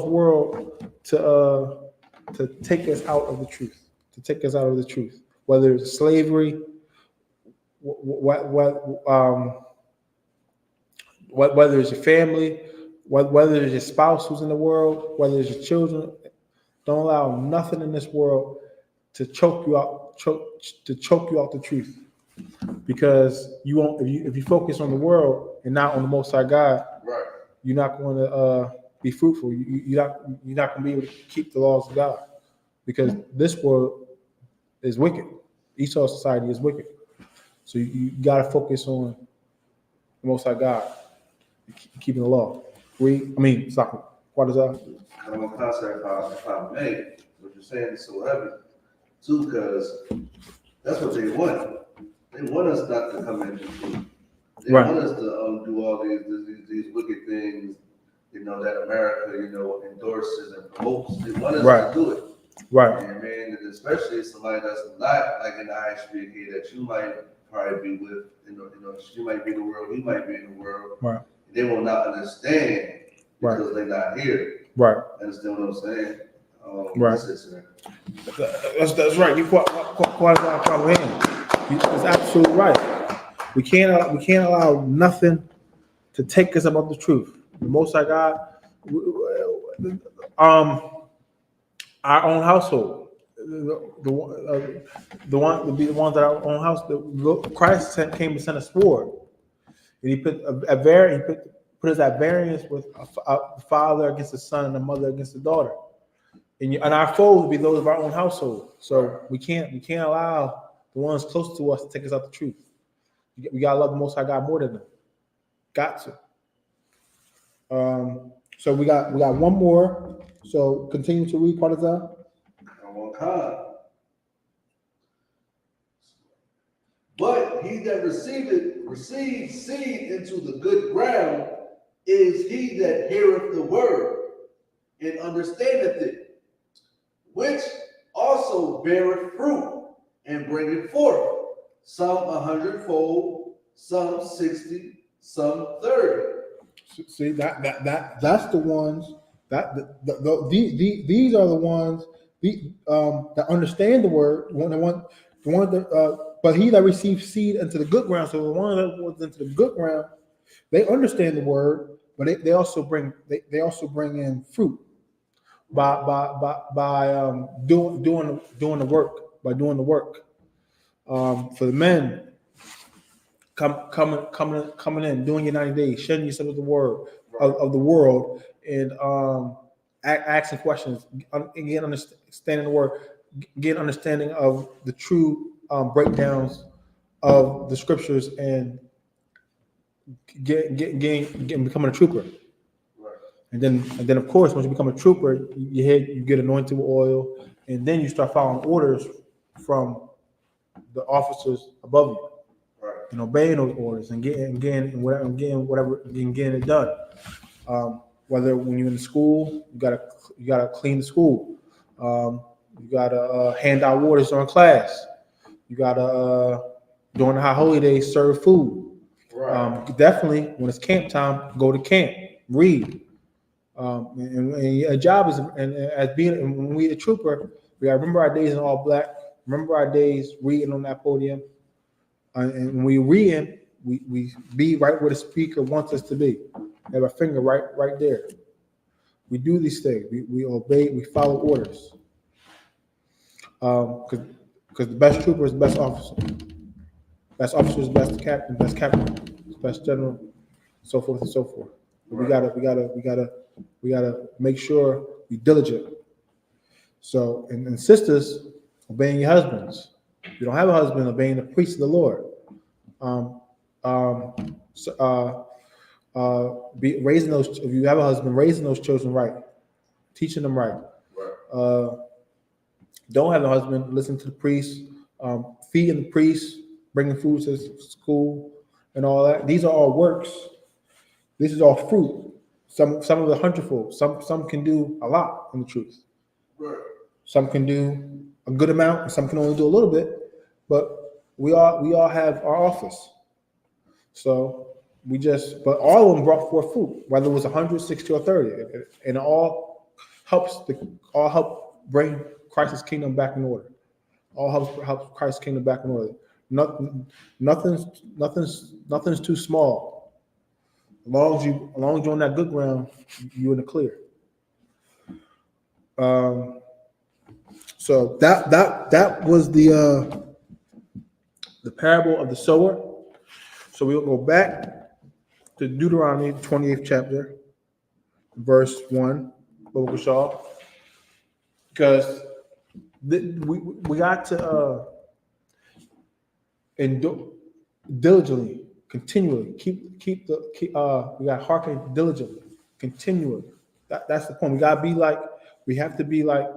world to take us out of the truth, whether it's slavery, whether it's your family, whether it's your spouse who's in the world, whether it's your children. Don't allow nothing in this world to choke you out the truth, because you won't if you focus on the world and not on the Most High God. Right. You're not going to be fruitful. You're not going to be able to keep the laws of God, because this world is wicked. Esau society is wicked. So you got to focus on the Most High God, keeping the law. Stop. What is that? I want to concept if I may, what you're saying is so heavy too, because that's what they want. They want us not to come into truth. They want us to do all these wicked things, that America, endorses and promotes. They want us to do it. Right. And I mean, especially somebody that's not like in I.S.U.P.K that you might probably be with, she might be in the world, he might be in the world. Right. They will not understand because they're not here. Right. Understand what I'm saying? Right. That's right. You quite comprehend. It's absolutely right. We can't allow nothing to take us above the truth. The Most High God, our own household, the ones that our own house. Christ came to send a sword, and he put put us at variance with a father against the son and a mother against the daughter, and our foes will be those of our own household. So we can't allow the ones close to us to take us out the truth. We gotta love the Most High God more than them. Got to. So we got one more. So continue to read, Partizan. But he that receives seed into the good ground is he that heareth the word and understandeth it, which also beareth fruit and bringeth forth some 100-fold, some 60, some 30. See that's the ones these are the ones that understand the word. But he that receives seed into the good ground. So the one that was into the good ground, they understand the word, but they also bring in fruit by doing the work. By doing the work. For the men, coming in, doing your 90 days, shedding yourself with the word of the world, and asking questions, getting understanding the word, getting understanding of the true breakdowns of the scriptures, and becoming a trooper. Right. And then of course, once you become a trooper, you get anointed with oil, and then you start following orders from the officers above you. Right. And obeying those orders and getting it done. Whether when you're in school, you gotta clean the school. You gotta hand out waters during class. You gotta during the high holy days serve food. Right. Definitely when it's camp time, go to camp, read. And a job is, and as being, and when we a trooper, we gotta remember our days in all black. Remember our days reading on that podium. And when we read, we be right where the speaker wants us to be. Have our finger right there. We do these things. We obey. We follow orders. Because the best trooper is the best officer. Best officer is the best captain. Best captain, best general, so forth and so forth. We gotta make sure we diligent. So and sisters, obeying your husbands. If you don't have a husband, obeying the priest of the Lord. Be raising those. If you have a husband, raising those children right, teaching them right. Don't have a husband, listen to the priest, feeding the priest, bringing food to school, and all that. These are all works. This is all fruit. Some of the hundredfold. Some can do a lot in the truth. Some can do a good amount, and some can only do a little bit. But we all have our office. So but all of them brought forth fruit, whether it was 100, 60, or 30, and it all help bring Christ's kingdom back in order. All helps Christ's kingdom back in order. Nothing's too small. As long as you're on that good ground, you're in the clear. So that was the parable of the sower. So we'll go back to Deuteronomy 28th chapter, verse 1, because we got to diligently, continually we got to hearken diligently, continually. That's the point. We have to be like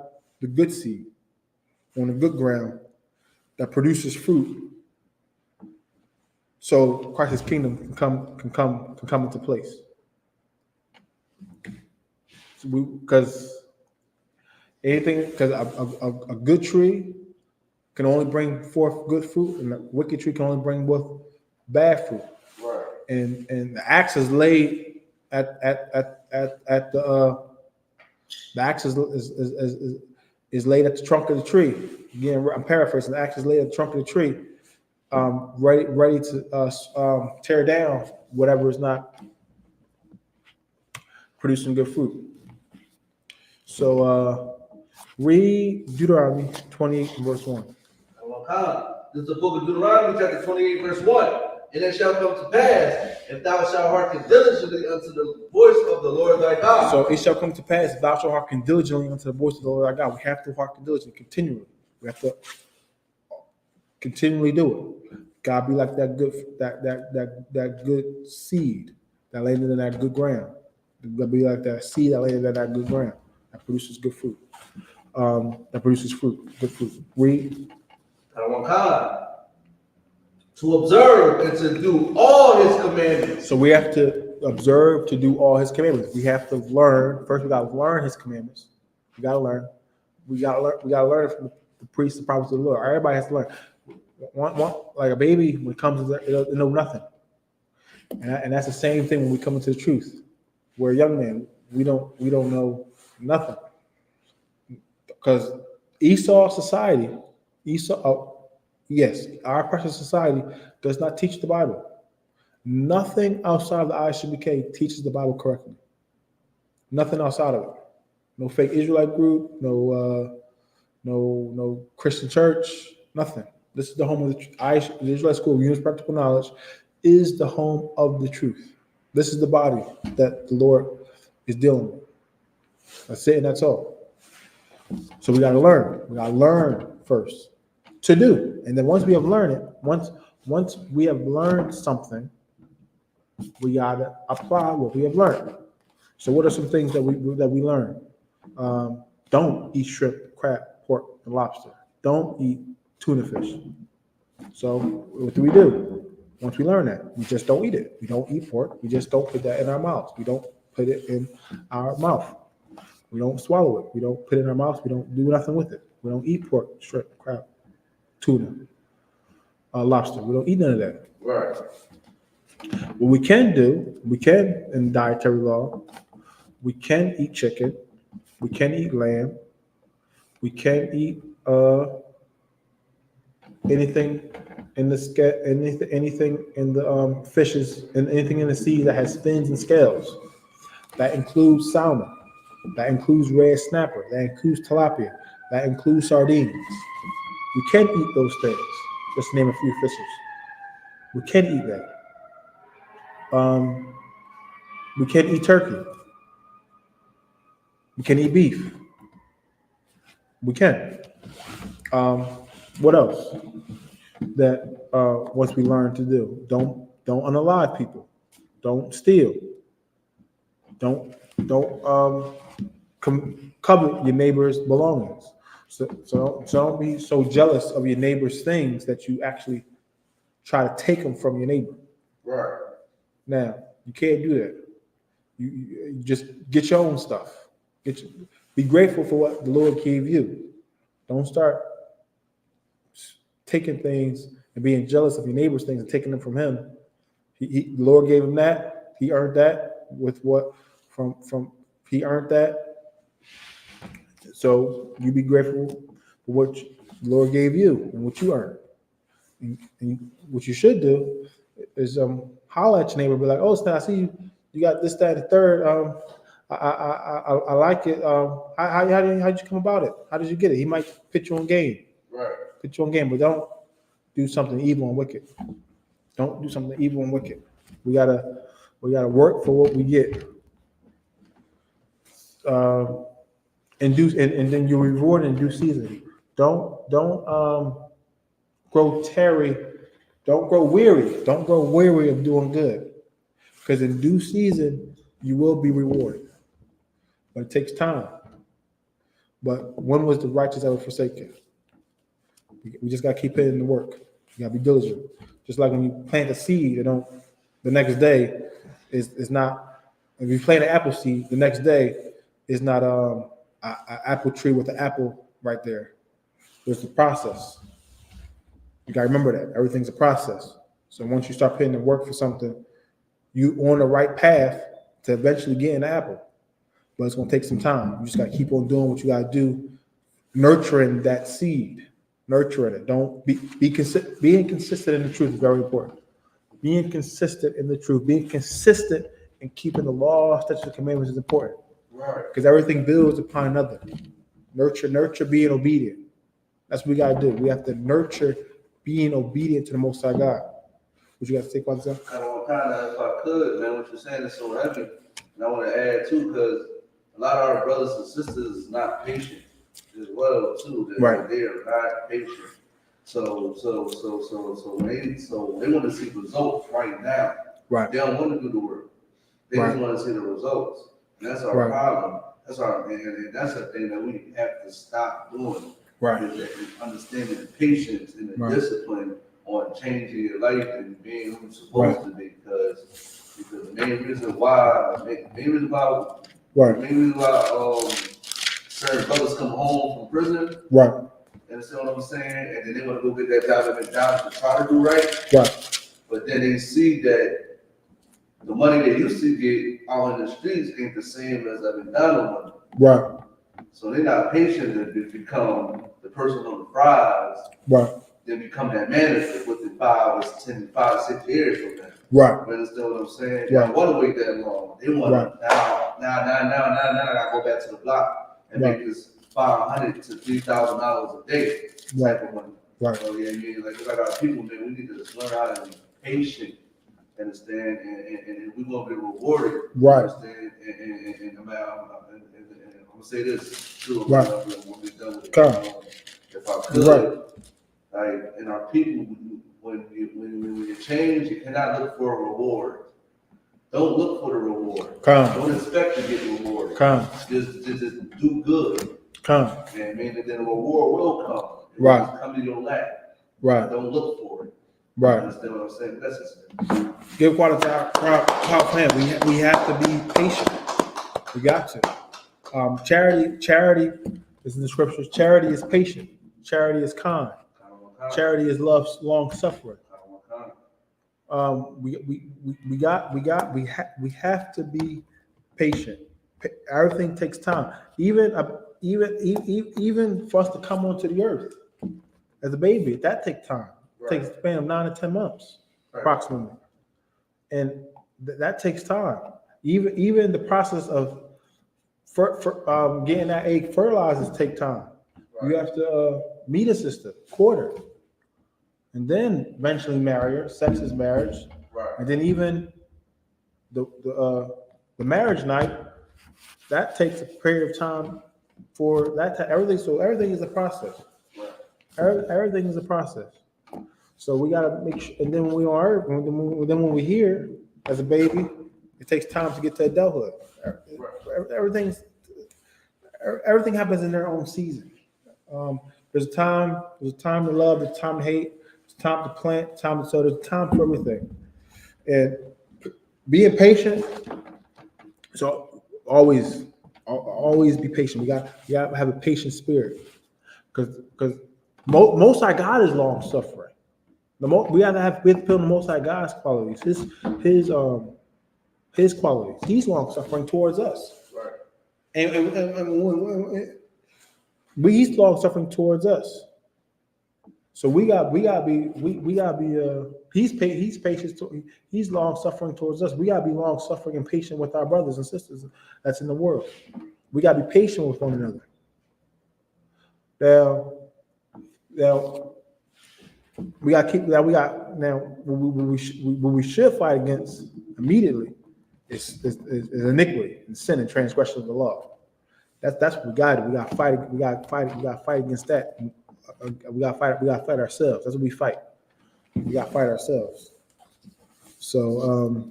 the good seed on the good ground that produces fruit, so Christ's kingdom can come into place. Because a good tree can only bring forth good fruit, and a wicked tree can only bring forth bad fruit. Right. And the axe is laid at the axe is laid at the trunk of the tree. Again, I'm paraphrasing. The axe is laid at the trunk of the tree, ready to tear down whatever is not producing good fruit. So read Deuteronomy 28, verse 1. This is the book of Deuteronomy, chapter 28, verse 1. And it shall come to pass, if thou shalt hearken diligently unto the voice of the Lord thy God. So it shall come to pass, if thou shalt hearken diligently unto the voice of the Lord thy God. We have to hearken diligently, continually. We have to continually do it. God be like that good seed that landed in that good ground. God be like that seed that landed in that good ground that produces good fruit. Good fruit. Read. To observe and to do all his commandments. So we have to observe to do all his commandments. We have to learn. First, we got to learn his commandments. We got to learn. We got to learn it from the priests, the prophets of the Lord. Everybody has to learn. Like a baby, when it comes to it know nothing. And that's the same thing when we come into the truth. We're a young man. We don't know nothing. Because our precious society does not teach the Bible. Nothing outside of the I.S.U.P.K teaches the Bible correctly. Nothing outside of it. No fake Israelite group. No Christian church. Nothing. This is the home of the Israelite School of Universal Practical Knowledge is the home of the truth. This is the body that the Lord is dealing with. That's it, and that's all. So we got to learn. We got to learn first to do, and then once we have learned it, once we have learned something, we got to apply what we have learned. So what are some things that we learn? Don't eat shrimp, crab, pork, and lobster. Don't eat tuna fish. So what do? Once we learn that, we just don't eat it. We don't eat pork. We just don't put that in our mouths. We don't put it in our mouth. We don't swallow it. We don't put it in our mouths. We don't do nothing with it. We don't eat pork, shrimp, crab, tuna, lobster. We don't eat none of that. Right. What we can do, in dietary law, we can eat chicken. We can eat lamb. We can eat anything in the anything in the fishes and anything in the sea that has fins and scales. That includes salmon. That includes red snapper. That includes tilapia. That includes sardines. We can eat those things. Just to name a few fishes. We can eat that. We can eat turkey. We can eat beef. We can. What else? That once we learn to do, don't unalive people. Don't steal. Don't covet your neighbor's belongings. So don't be so jealous of your neighbor's things that you actually try to take them from your neighbor. Right. Now you can't do that. You just get your own stuff. Be grateful for what the Lord gave you. Don't start taking things and being jealous of your neighbor's things and taking them from him. The Lord gave him that. He earned that with what from he earned that. So you be grateful for what the Lord gave you and what you earned. And what you should do is holler at your neighbor, be like, "Oh, Stan, I see you got this, that, and the third. I like it. How'd you come about it? How did you get it?" He might put you on game. Right. Put you on game, but don't do something evil and wicked. Don't do something evil and wicked. We gotta work for what we get. And then you reward in due season. Don't grow tarry. Don't grow weary. Don't grow weary of doing good, because in due season you will be rewarded. But it takes time. But when was the righteous ever forsaken? We just gotta keep putting in the work. You gotta be diligent. Just like when you plant a seed, the next day is not. If you plant an apple seed, the next day is not an apple tree with an apple right there. There's the process. You gotta remember that everything's a process. So once you start putting in work for something, you on the right path to eventually get an apple. But it's gonna take some time. You just gotta keep on doing what you gotta do, nurturing that seed, nurturing it. Don't being consistent in the truth is very important. Being consistent in the truth, being consistent in keeping the law, statutes, and commandments is important. Right. Because everything builds upon another. Nurture being obedient. That's what we gotta do. We have to nurture being obedient to the Most High God. What you got to say about that? Kind of, if I could, man, what you're saying is so heavy. And I want to add too, because a lot of our brothers and sisters is not patient as well too. Right. They are not patient. So they want to see results right now. Right. They don't want to do the work. They just want to see the results. And that's our problem. That's and that's the thing that we have to stop doing. Right. Is understanding the patience and the discipline on changing your life and being who you're supposed to be. Because the main reason why certain brothers come home from prison. Right. You understand what I'm saying? And then they want to go get that job at McDonald's to try to do right. Right. But then they see that the money they used to get out in the streets ain't the same as that McDonald's money. Right. So they're not patient to become the person on the fries. Right. Then become that manager within 5 or 6 years from now. Right. You understand what I'm saying? They Right. don't want to wait that long. They want now I gotta go back to the block and make this $500 to $3,000 a day type of money. Right. So yeah, like our people, man, we need to just learn how to be patient, understand, and we're gonna be rewarded. Right. Understand, and I'm gonna say this too. Right. When we're done with it. Come. If I could, like in our people, when you change, you cannot look for a reward. Don't look for the reward. Come. Don't expect to get rewarded. Come. Just do good. Come. And then the reward will come. It Right. will come to your lap. Right. Don't look for it. Right. Understand what I'm saying? That's just Give quality to our plan. We have to be patient. We got to. Charity is in the scriptures. Charity is patient. Charity is kind. Charity is love, long suffering. We have to be patient. Everything takes time. Even for us to come onto the earth as a baby, that takes time. takes a span of 9 to 10 months, approximately. And that takes time. Even the process of getting that egg fertilized take time. You have to meet a sister, court her, and then eventually marry her. Sex is marriage, and then even the marriage night, that takes a period of time for that to everything. So everything is a process. Everything is a process. So we gotta make sure. And then when we on earth, when we're here as a baby, it takes time to get to adulthood. Everything happens in their own season. There's a time to love, there's a time to hate, there's a time to plant, time to sow, there's a time for everything. And being patient, so always be patient. We got to have a patient spirit, because most High God is long suffering. We have to have the Most High God's qualities, his qualities. He's long suffering towards us, and he's long suffering towards us. So we gotta be he's patient. He's long suffering towards us. We gotta be long suffering and patient with our brothers and sisters that's in the world. We gotta be patient with one another. Now we gotta keep that. What we should fight against immediately is iniquity and sin and transgression of the law. That's what we got to do. We got to fight. We got to fight against that. We got to fight ourselves. That's what we fight. We got to fight ourselves. So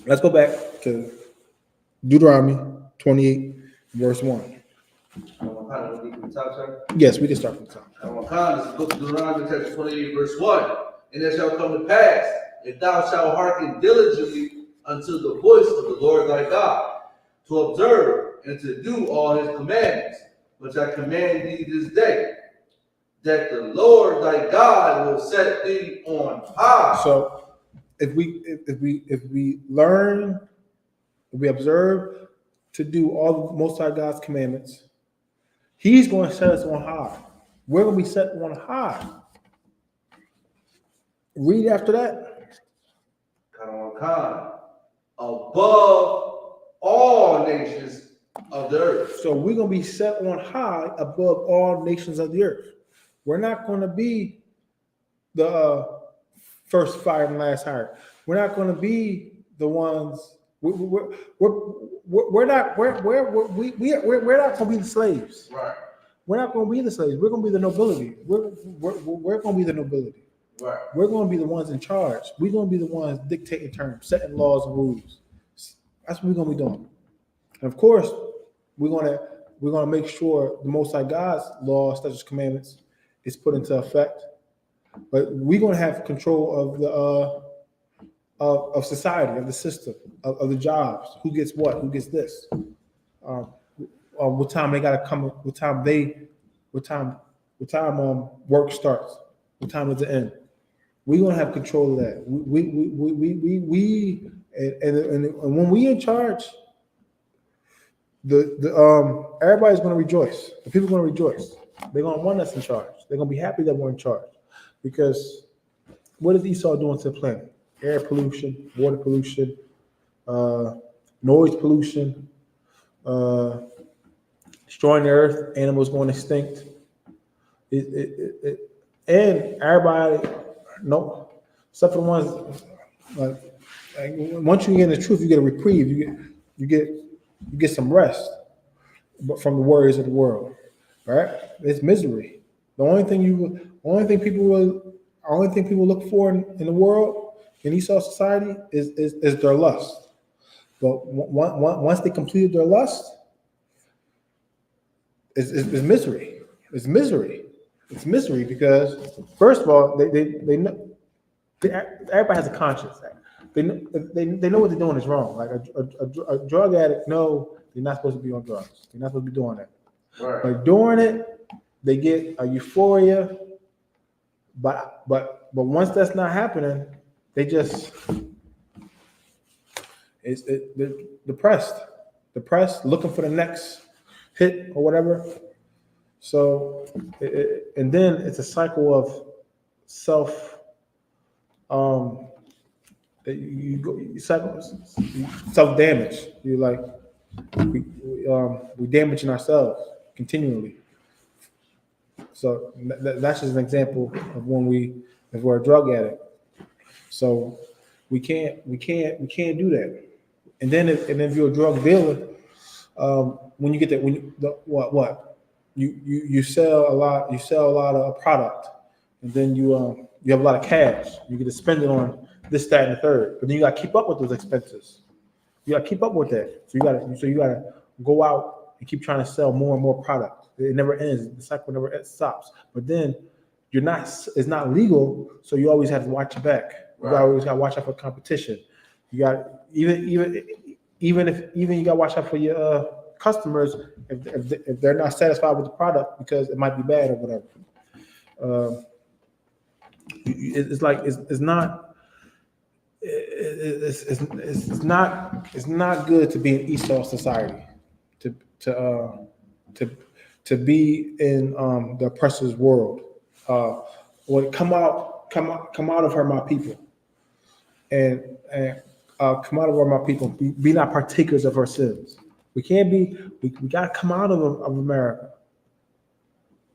let's go back to Deuteronomy 28, verse 1. Yes, we can start from the top. This is the book of Deuteronomy, chapter 28, verse 1. And it shall come to pass, if thou shalt hearken diligently unto the voice of the Lord thy God, to observe and to do all his commandments, which I command thee this day, that the Lord thy God will set thee on high. So if we learn, if we observe to do all the Most High God's commandments, he's going to set us on high. We're going to be set on high. Read after that. Above all nations of the earth. So we're going to be set on high above all nations of the earth. We're not going to be the first fired and last hired. We're not going to be the ones. We're not going to be the slaves. Right. We're not going to be the slaves. We're going to be the nobility. We're going to be the nobility. Right. We're going to be the ones in charge. We're going to be the ones dictating terms, setting laws and rules. That's what we're going to be doing. And of course, we're going to make sure the Most High God's laws, statutes, commandments is put into effect. But we're going to have control of the of society, of the system, of the jobs. Who gets what? Who gets this? What time they got to come? What time work starts? What time does it end? We're gonna have control of that. And when we in charge, everybody's gonna rejoice. The people are gonna rejoice. They're gonna want us in charge. They're gonna be happy that we're in charge. Because what is Esau doing to the planet? Air pollution, water pollution, noise pollution, destroying the earth, animals going extinct. And everybody, except for the ones like once you get in the truth, you get a reprieve. You get some rest, but from the worries of the world, right? It's misery. The only thing people look for in the world, in Esau society, is their lust. But once they completed their lust, it's misery. It's misery. It's misery because, first of all, they know. Everybody has a conscience. They know what they're doing is wrong. Like a drug addict, no, they're not supposed to be on drugs. They're not supposed to be doing that. Right. But doing it, they get a euphoria. But once that's not happening, they're depressed, looking for the next hit or whatever. So, and then it's a cycle of self self damage. You like we damaging ourselves continually. So that's just an example of if we're a drug addict. So we can't do that. And then if you're a drug dealer, when you get that, you sell a lot of product, and then you have a lot of cash. You get to spend it on this, that, and the third. But then you got to keep up with those expenses. You got to keep up with that. So you got to go out and keep trying to sell more and more product. It never ends. The cycle never stops. But then it's not legal, so you always have to watch your back. You always got to watch out for competition. You got even you got to watch out for your customers if they're not satisfied with the product because it might be bad or whatever. It's not good to be in Esau society, to be in the oppressor's world. Come out of her, my people, and come out of her, my people. Be not partakers of her sins. We can't be. We got to come out of America.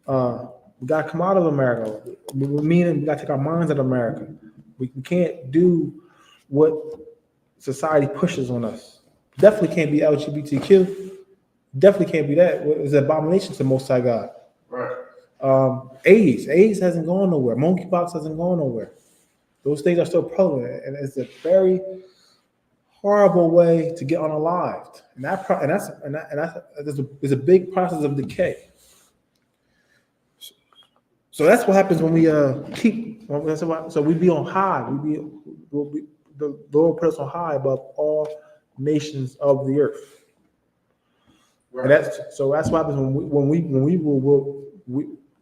We got to come out of America. Meaning we got to take our minds out of America. We can't do what society pushes on us. Definitely can't be LGBTQ. Definitely can't be that. It's an abomination to the Most High God. Right. AIDS hasn't gone nowhere. Monkeypox hasn't gone nowhere. Those things are still prevalent, and it's a very horrible way to get unalived. And there's a big process of decay. So that's what happens when we keep. So we be on high. The Lord put us on high above all nations of the earth. Right. And that's what happens when we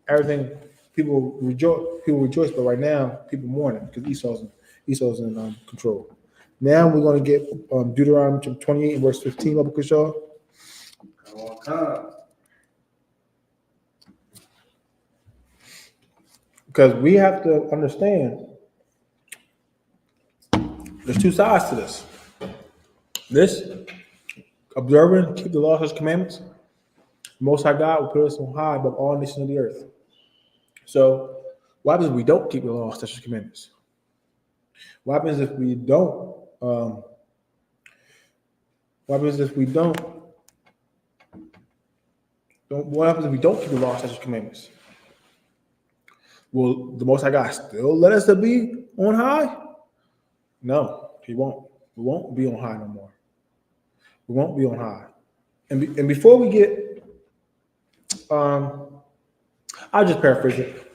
everything. People rejoice, but right now people mourning because Esau's in control. Now we're going to get Deuteronomy 28 verse 15. Up with y'all. Because we have to understand there's two sides to this. This, observing, keep the laws and commandments. The Most High God will put us on high above all nations of the earth. So, what happens if we don't keep the laws, statutes, and commandments? What happens if we don't? What happens if we don't keep the laws, statutes, and commandments? Will the Most High God still let us to be on high? No, He won't. We won't be on high no more. We won't be on high. And before we get, I'll just paraphrase it.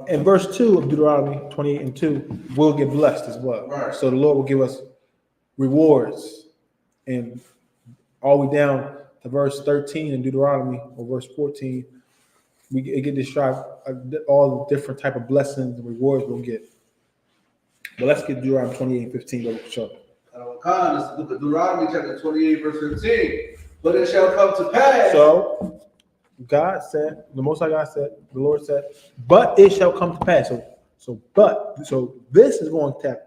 In verse 2 of Deuteronomy 28 and 2, we'll get blessed as well. Right. So the Lord will give us rewards. And all the way down to verse 13 in Deuteronomy, or verse 14, it get described all the different type of blessings and rewards we'll get. But let's get Deuteronomy 28 and 15. This is the book of Deuteronomy, chapter 28, verse 15. But it shall come to pass. So God said, the Most High God said, the Lord said, but it shall come to pass. So this is going to happen.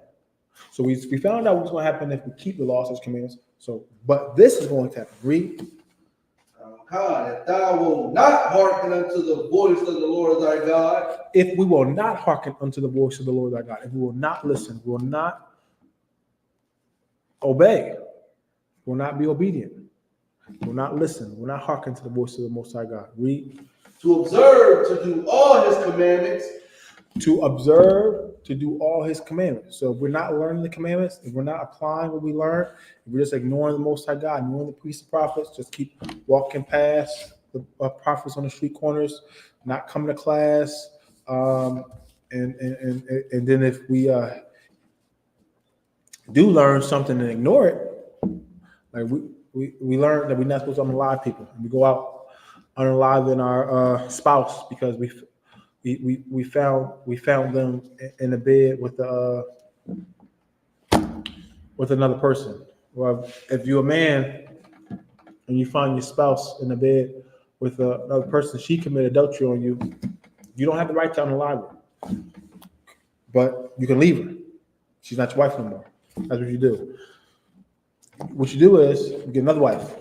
So we found out what's going to happen if we keep the laws and commandments. So, but this is going to happen. Read. If thou wilt not hearken unto the voice of the Lord thy God. If we will not hearken unto the voice of the Lord thy God, if we will not listen, we will not obey, we will not be obedient, we will not listen, we will not hearken to the voice of the Most High God. Read. To observe to do all His commandments. To observe to do all His commandments. So if we're not learning the commandments, if we're not applying what we learn, if we're just ignoring the Most High God, ignoring the priests and prophets, just keep walking past the prophets on the street corners, not coming to class, and then if we do learn something and ignore it, like we learn that we're not supposed to unalive people. We go out unaliving our spouse because we found them in the bed with another person. Well, if you're a man and you find your spouse in the bed with another person, she committed adultery on you. You don't have the right to unalive her. but you can leave her. She's not your wife no more. That's what you do. What you do is you get another wife.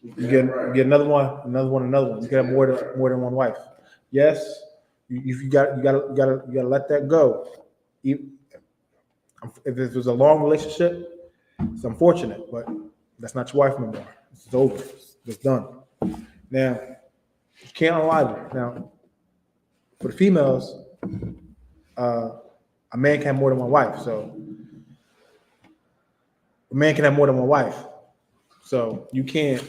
You get another one. You can have more than one wife. Yes, you got to let that go. If it was a long relationship, it's unfortunate, but that's not your wife no more. It's over. It's done. Now you can't unalive her. Now for the females, a man can have more than one wife. So a man can have more than one wife. So you can't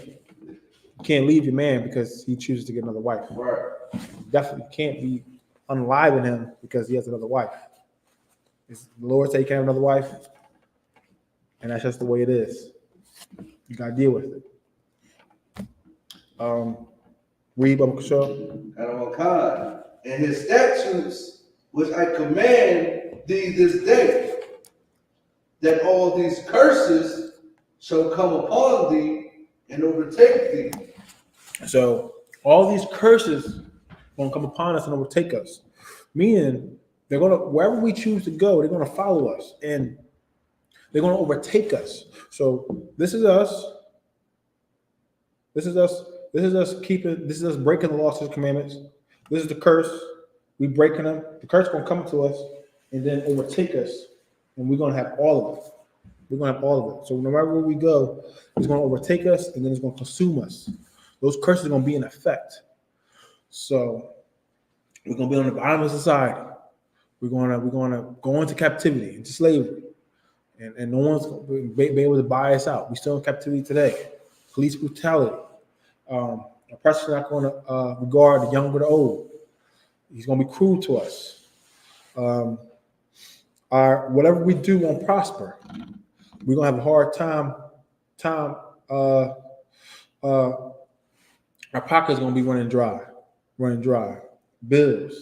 leave your man because he chooses to get another wife. Right. You definitely can't be unaliving him because he has another wife. The Lord said he can't have another wife, and that's just the way it is. You gotta deal with it. Read, Baba Kishore. And his statutes, which I command thee this day, that all these curses shall come upon thee and overtake thee. So all these curses gonna come upon us and overtake us, meaning they're gonna, wherever we choose to go, they're gonna follow us and they're gonna overtake us. So this is us breaking the laws and commandments. This is the curse. We breaking them. The curse gonna come to us and then overtake us, and we're gonna have all of it. We're gonna have all of it. So wherever we go, it's gonna overtake us and then it's gonna consume us. Those curses are gonna be in effect. So we're gonna be on the bottom of society. We're gonna go into captivity, into slavery, and no one's gonna be able to buy us out. We're still in captivity today. Police brutality. Oppression not going to regard the young or the old. He's going to be cruel to us. Whatever we do won't prosper. We're going to have a hard time. Our pocket's going to be running dry. Bills.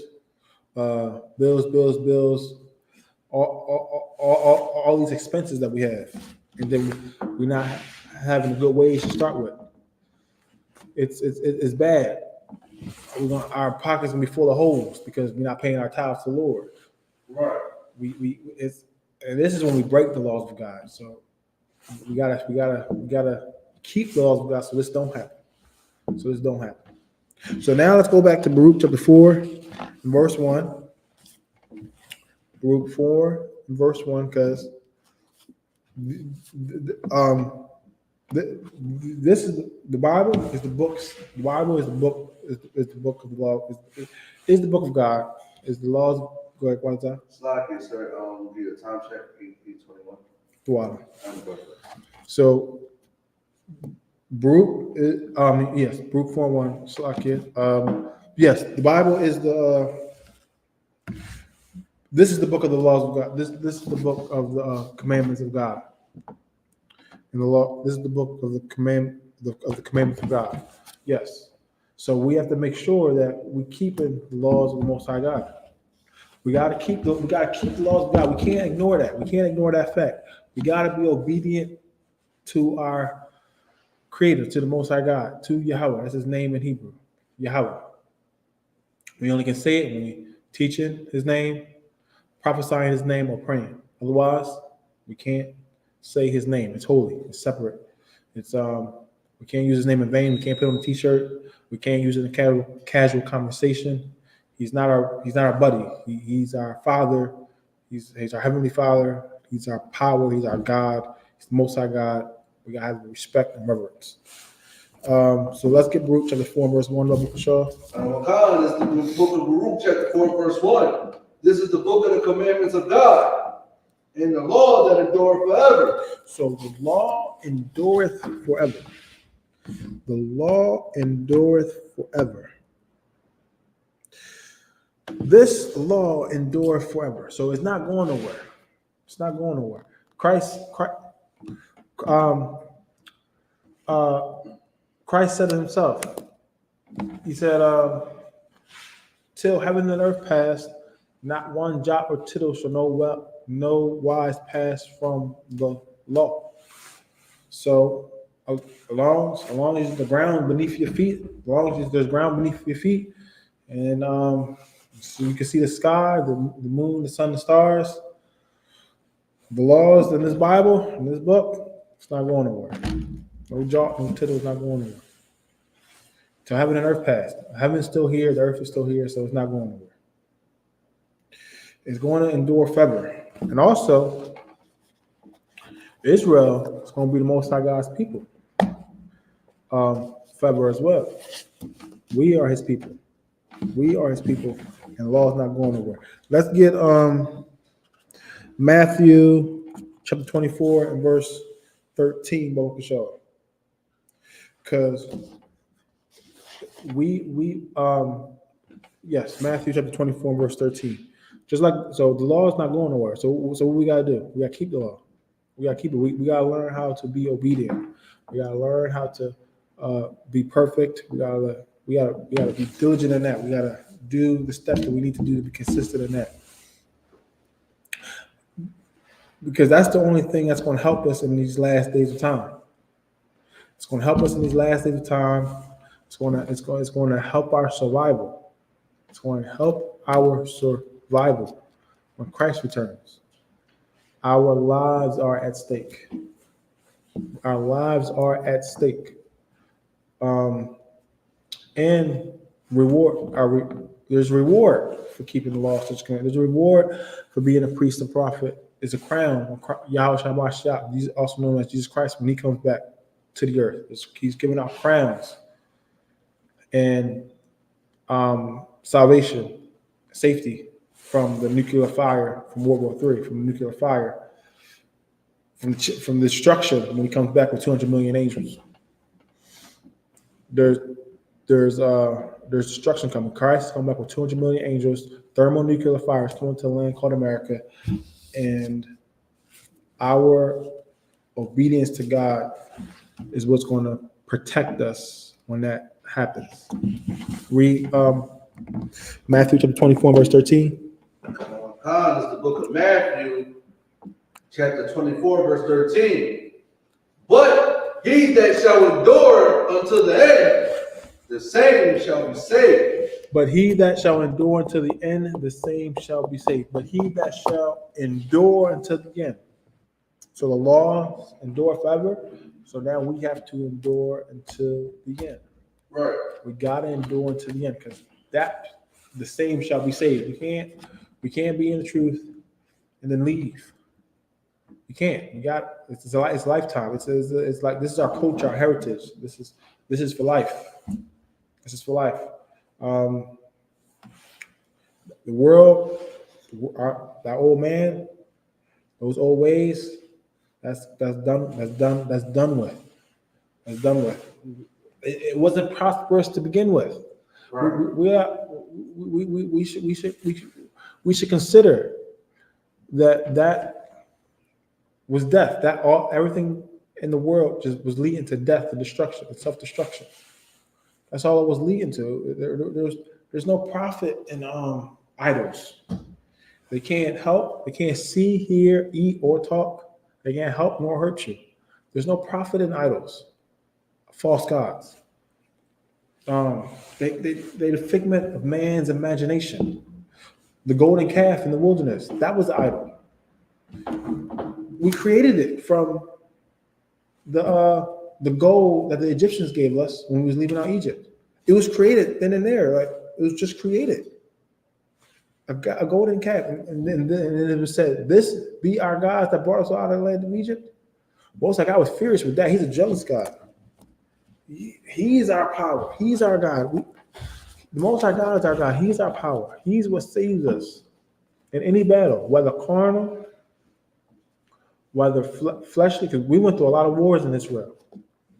All these expenses that we have, and then we're not having a good wage to start with. It's bad. Our pockets gonna be full of holes because we're not paying our tithes to the Lord. Right. And this is when we break the laws of God. So we gotta keep the laws of God so this don't happen. So now let's go back to Baruch chapter 4, verse 1. Baruch 4, verse 1, because this is the Bible is the books. The Bible is the book is the book of the law. Is the book of God. Is the laws. Go ahead, one time. Slide here, sir. Do the time check. 8:21. Wow. So, Baruch, yes, Baruch 4:1. Slakia. Yes, the Bible is the. This is the book of the laws of God. This is the book of the commandments of God. In the law, this is the book of the commandments of God. Yes. So we have to make sure that we keep the laws of the Most High God. We gotta keep the laws of God. We can't ignore that. We can't ignore that fact. We gotta be obedient to our Creator, to the Most High God, to Yahweh. That's His name in Hebrew, Yahweh. We only can say it when we teaching His name, prophesying His name, or praying. Otherwise, we can't say His name. It's holy. It's separate. It's we can't use His name in vain. We can't put it on a T-shirt. We can't use it in casual conversation. He's not our buddy. He's our Father. He's our Heavenly Father. He's our power. He's our God. He's the Most High God. We gotta have respect and reverence. So let's get Baruch chapter 4, verse 1. This is the book of Baruch chapter 4, verse 1. This is the book of the commandments of God, and the law that endureth forever. So the law endureth forever. The law endureth forever. This law endureth forever. So it's not going nowhere. It's not going nowhere. Christ said it Himself. He said, till heaven and earth pass, not one jot or tittle shall no wise pass from the law. So as long as the ground beneath your feet, as long as there's ground beneath your feet, and So you can see the sky, the moon, the sun, the stars. The laws in this Bible, in this book, it's not going nowhere. No jot, no tittle is not going nowhere. So heaven and earth passed. Heaven is still here, the earth is still here, so it's not going nowhere. It's going to endure forever. And also, Israel is going to be the Most High God's people forever as well. We are his people. We are his people, and the law is not going nowhere. Let's get Matthew chapter 24 and verse 13, because yes, Matthew chapter 24 and verse 13. Just like, so the law is not going nowhere. So what we got to do? We got to keep the law. We got to keep it. We got to learn how to be obedient. We got to learn how to be perfect. We got to be diligent in that. We got to do the steps that we need to do to be consistent in that. Because that's the only thing that's going to help us in these last days of time. It's going to help us in these last days of time. It's going to help our survival. It's going to help our survival when Christ returns. Our lives are at stake. Our lives are at stake. And reward. There's reward for keeping the law. There's a reward for being a priest and prophet. It's a crown. Yahweh, Jesus, also known as Jesus Christ, when he comes back to the earth. He's giving out crowns and salvation, safety from the nuclear fire, from World War III, from the nuclear fire, from destruction when he comes back with 200 million angels. There's destruction coming. Christ is coming back with 200 million angels, thermonuclear fires coming to a land called America, and our obedience to God is what's going to protect us when that happens. Read Matthew chapter 24, verse 13. It's the book of Matthew, chapter 24, verse 13. But he that shall endure unto the end, the same shall be saved. But he that shall endure unto the end, the same shall be saved. But he that shall endure unto the end. So the laws endure forever. So now we have to endure until the end. Right. We gotta endure until the end, because that the same shall be saved. We can't be in the truth and then leave. You can't. It's lifetime. It's like this is our culture, our heritage. This is for life. This is for life. The world, that old man, those old ways, that's done with. That's done with. It wasn't prosperous to begin with. Right. We should consider that was death. Everything in the world just was leading to death and destruction and self-destruction. That's all it was leading to. There's no profit in idols. They can't help. They can't see, hear, eat, or talk. They can't help nor hurt you. There's no profit in idols, false gods. They're the figment of man's imagination. The golden calf in the wilderness, that was the idol. We created it from the gold that the Egyptians gave us when we was leaving out Egypt. It was created then and there, like it was just created. A golden calf, and then it was said, "This be our gods that brought us out of the land of Egypt." Most like I was furious with that. He's a jealous God. He's our power. He's our God. The Most High God is our God. He's our power. He's what saves us in any battle, whether carnal, whether fleshly. Because we went through a lot of wars in Israel.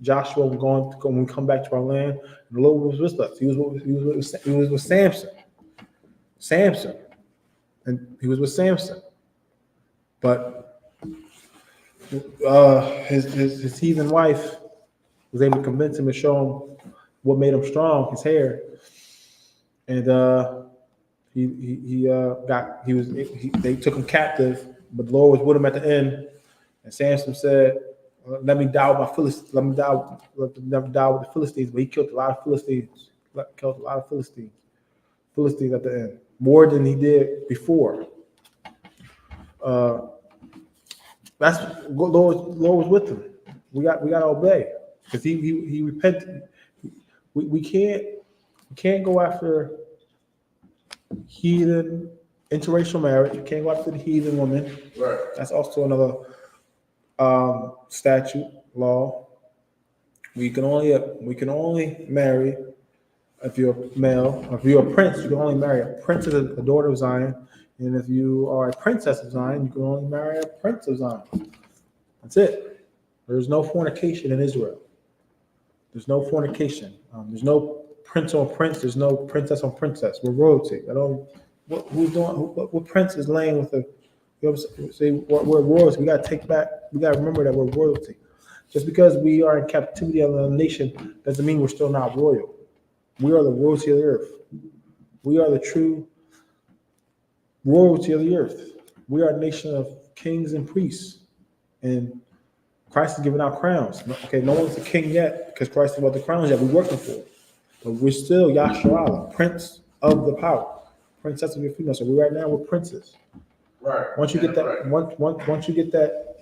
Joshua was when we come back to our land, and the Lord was with us. He was with Samson, and he was with Samson. But his heathen wife was able to convince him and show him what made him strong, his hair. And they took him captive, but the Lord was with him at the end. And Samson said, "Let me die with my Philistines. Let me die with the Philistines." But he killed a lot of Philistines. Philistines at the end. more than he did before. That's Lord was with him. We got to obey because he repented. We can't go after heathen interracial marriage. You can't go after the heathen woman. Right. That's also another statute law. We can only marry if you're a male. If you're a prince, you can only marry a prince of a daughter of Zion. And if you are a princess of Zion, you can only marry a prince of Zion. That's it. There's no fornication in Israel. There's no fornication. There's no prince on prince. There's no princess on princess. We're royalty. What prince is laying with a? Say we're royalty. We got to take back. We got to remember that we're royalty. Just because we are in captivity of a nation doesn't mean we're still not royal. We are the royalty of the earth. We are the true royalty of the earth. We are a nation of kings and priests. And Christ is giving out crowns. Okay, no one's a king yet because Christ is about the crowns that we're working for. But we're still Yahshua, prince of the power, princess of your female. So right now we're princes. Right. Once you get that, once you get that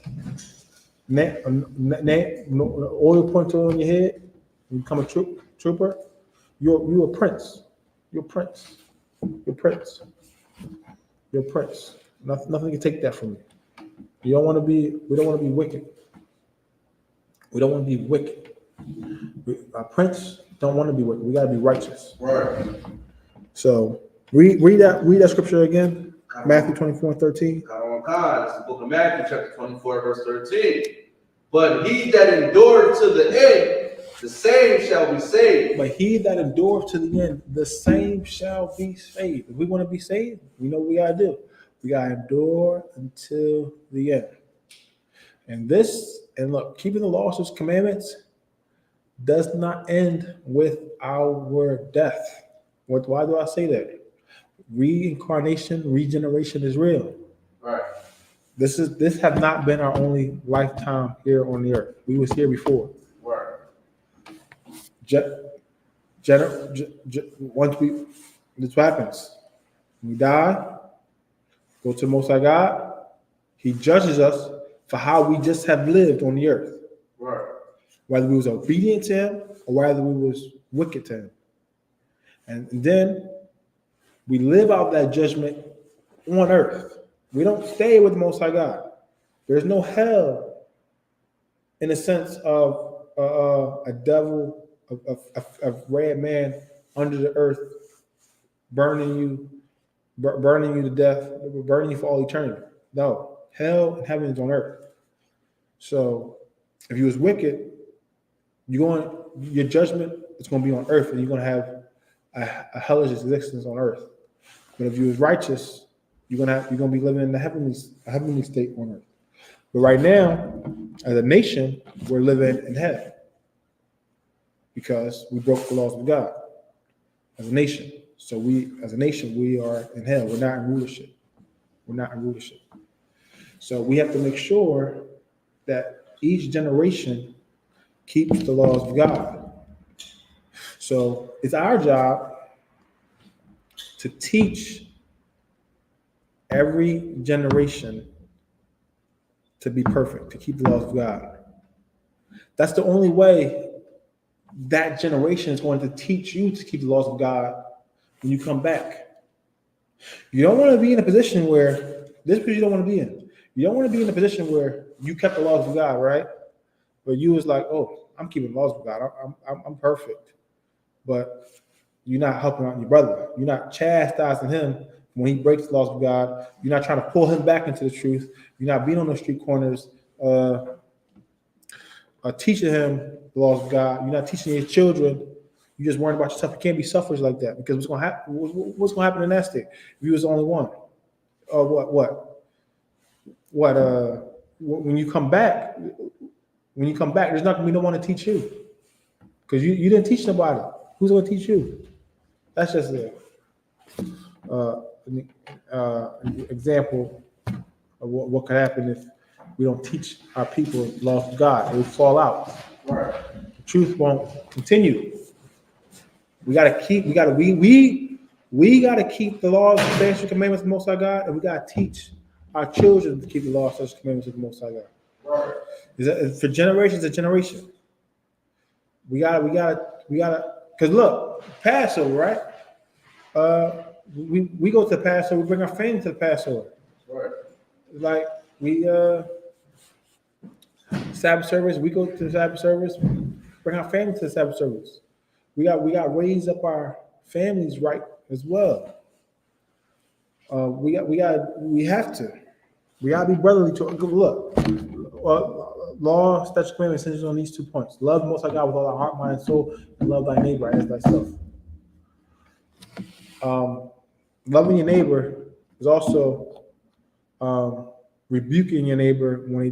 oil pointer on your head, you become a trooper. You're a prince. You're a prince. You're a prince. You're a prince. Nothing can take that from you. We don't want to be wicked. We don't want to be wicked. Our prince don't want to be wicked. We got to be righteous. Right. So read that scripture again. Matthew 24:13. It's the book of Matthew, chapter 24, verse 13. But he that endureth to the end, the same shall be saved. But he that endureth to the end, the same shall be saved. If we want to be saved, we know what we gotta do. We gotta endure until the end. And look, keeping the laws and commandments does not end with our death. Why do I say that? Reincarnation, regeneration is real. Right. This have not been our only lifetime here on the earth. We was here before. Right. This happens. We die, go to the Most High God. He judges us for how we just have lived on the earth. Right. Whether we was obedient to him or whether we was wicked to him. And then we live out that judgment on earth. We don't stay with the Most High God. There's no hell in the sense of a devil, a red man under the earth, burning you to death, burning you for all eternity. No, hell and heaven is on earth. So if you was wicked, your judgment is going to be on earth, and you're going to have a hellish existence on earth. But if you was righteous, you're gonna be living in a heavenly state on earth. But right now, as a nation, we're living in hell because we broke the laws of God as a nation. So as a nation, we are in hell. We're not in rulership. So we have to make sure that each generation keeps the laws of God. So it's our job to teach every generation to be perfect, to keep the laws of God. That's the only way that generation is going to teach you to keep the laws of God when you come back. You don't want to be in a position where, this is what you don't want to be in. You don't want to be in a position where you kept the laws of God, right? But you was like, oh, I'm keeping the laws of God. I'm perfect. But you're not helping out your brother. You're not chastising him when he breaks the laws of God. You're not trying to pull him back into the truth. You're not being on those street corners teaching him the laws of God. You're not teaching your children. You're just worrying about yourself. You can't be selfish like that, because what's going to happen in that state if you was the only one? When you come back, there's not going to be no one to teach you, because you didn't teach nobody. Who's going to teach you? That's just an example of what could happen if we don't teach our people the laws of God. It will fall out. Right. The truth won't continue. We We got to keep the laws, statutes, and commandments of the Most High God, and we got to teach our children to keep the laws, statutes, and commandments of the Most High God. Right. Is that for generations and generation? We gotta, because look, Passover, right? We go to the Passover, we bring our family to the Passover. Right. Like we Sabbath service, we go to the Sabbath service, bring our family to the Sabbath service. We got to raise up our families right as well. We have to. We got to be brotherly to look. Law, statute, commandments hinges on these 2 points: love the Most High God with all our heart, mind, and soul, and love thy neighbor as thyself. Loving your neighbor is also rebuking your neighbor when they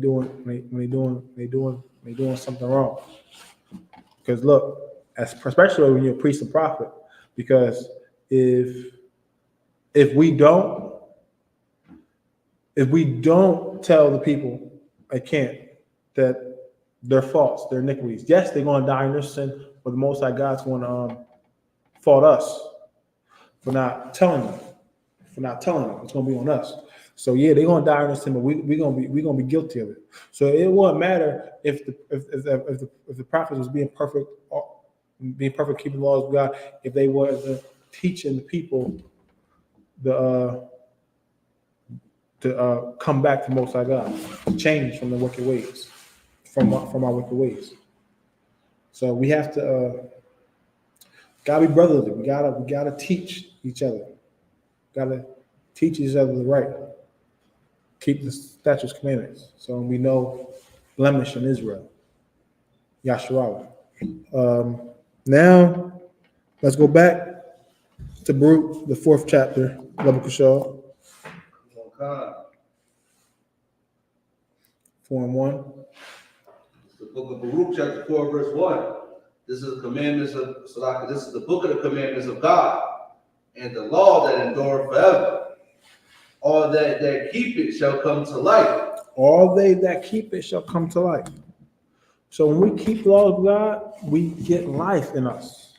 doing something wrong. Because look, especially when you're a priest and prophet, because if we don't tell the people that their faults, their iniquities, yes, they're going to die in their sin, but the Most High God's going to fault us for not telling them. It's going to be on us. So yeah, they're going to die in their sin, but we're going to be guilty of it. So it won't matter if the prophets was being perfect, keeping the laws of God, if they wasn't teaching the people to come back to Most High God, to change from the wicked ways, from our wicked ways. So we have to gotta be brotherly. We gotta teach each other. Gotta teach each other the right. Keep the statutes, commandments. So we know blemish in Israel. Yahshua. Now let's go back to Baruch, the 4th chapter, Leviticus Kashal. 4 and 1. The book of Baruch, chapter 4, verse 1. This is the commandments of Salaka. This is the book of the commandments of God, and the law that endure forever. All that keep it shall come to life. All they that keep it shall come to life. So when we keep the law of God, we get life in us.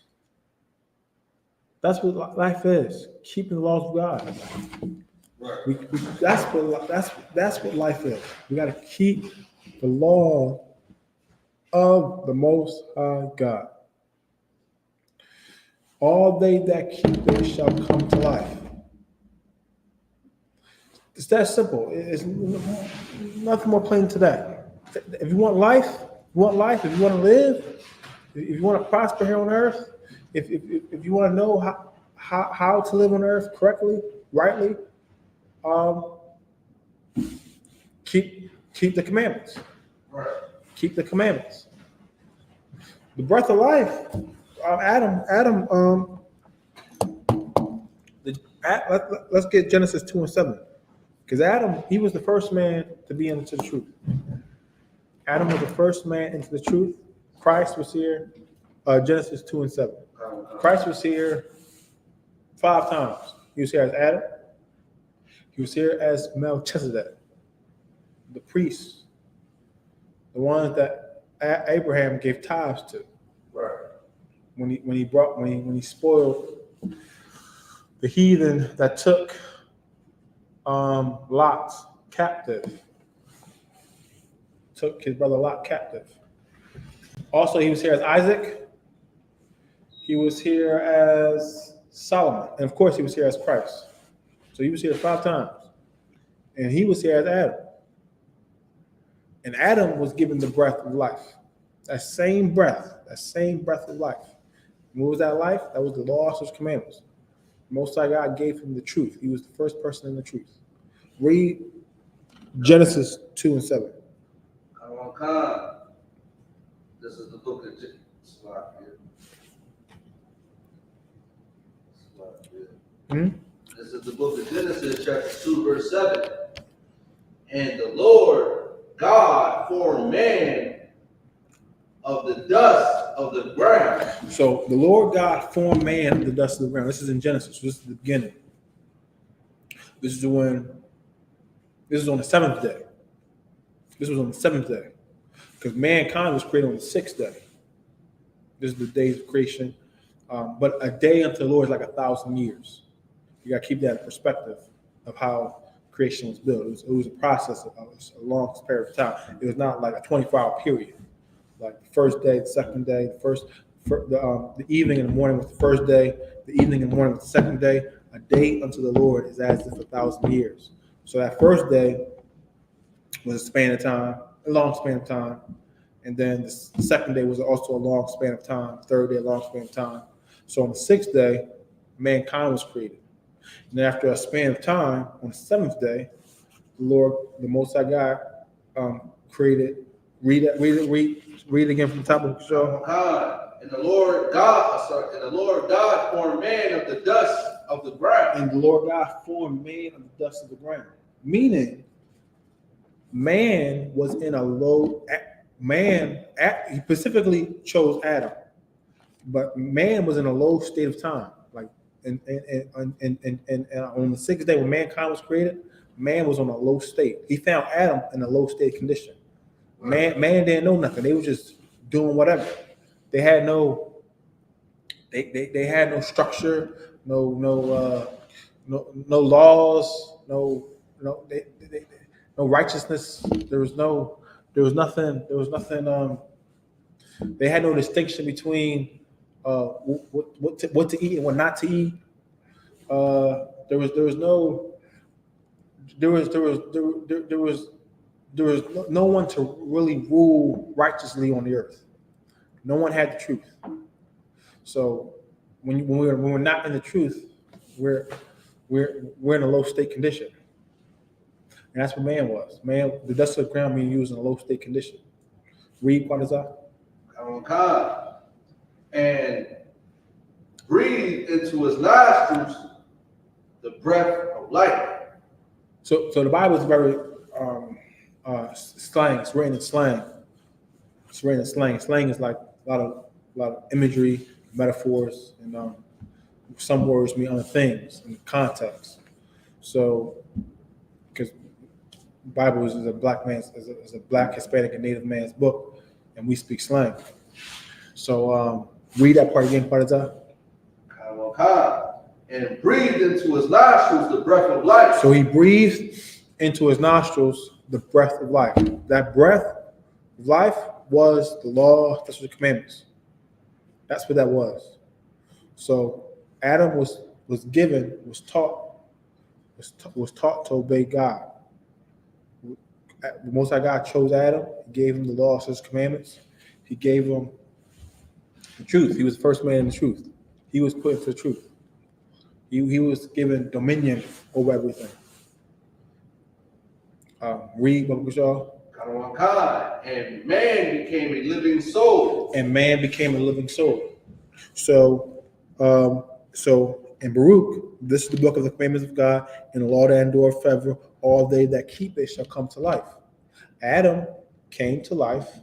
That's what life is. Keeping the laws of God. Right. That's what life is. We got to keep the law of the Most High God. All they that keep it shall come to life. It's that simple. It's nothing more plain to that. If you want life, if you want to live, if you want to prosper here on earth, if you want to know how to live on earth correctly, rightly, keep the commandments. Right. Keep the commandments. The breath of life, let's get Genesis 2 and 7. Because Adam, he was the first man to be into the truth. Adam was the first man into the truth. Christ was here, Genesis 2 and 7. Christ was here 5 times. He was here as Adam. He was here as Melchizedek, the priest, the one that Abraham gave tithes to. Right. This is the book of Genesis. This is the book of Genesis, chapter 2, verse 7. And the Lord God formed man of the dust of the ground. So the Lord God formed man of the dust of the ground. This is in Genesis. This is the beginning. This is on the 7th day. This was on the 7th day. Because mankind was created on the 6th day. This is the days of creation. But a day unto the Lord is like 1,000 years. You got to keep that in perspective of how creation was built. It was a process of a long period of time. It was not like a 24-hour period. Like the first day, the second day, the evening and the morning was the first day, the evening and the morning was the second day. A day unto the Lord is as if 1,000 years. So that first day was a span of time, a long span of time. And then the second day was also a long span of time, third day, a long span of time. So on the sixth day, mankind was created. And then after a span of time, on the seventh day, the Lord, the Most High God, created. Read it again from the top of the show. And the Lord God formed man of the dust of the ground. And the Lord God formed man of the dust of the ground. Meaning, man was in a low. He specifically chose Adam, but man was in a low state of time. Like, and on the sixth day when mankind was created, man was on a low state. He found Adam in a low state condition. Man didn't know nothing. They were just doing whatever. They had no. They had no structure, no laws, no righteousness. There was nothing. They had no distinction between what to eat and what not to eat. There was no one to really rule righteously on the earth. No one had the truth. So when we're not in the truth, we're in a low state condition. And that's what man was. Man, the dust of the ground being used in a low state condition. Read what is that? And breathed into his nostrils the breath of life. So the Bible is very slang. It's written in slang. Slang is like a lot of imagery, metaphors, and some words mean other things in context. So, because the Bible is a black Hispanic, and Native man's book, and we speak slang. So read that part again, part of that. And breathed into his nostrils the breath of life. So he breathed into his nostrils the breath of life. That breath of life was the law, that's the commandments. That's what that was. So Adam was taught to obey God. The Most High God chose Adam. He gave him the law, his commandments. He gave him the truth. He was the first man in the truth. He was put into the truth. He was given dominion over everything. Read, Baruch. And man became a living soul. So in Baruch, this is the book of the commandments of God, and the law that endure forever. All they that keep it shall come to life. Adam came to life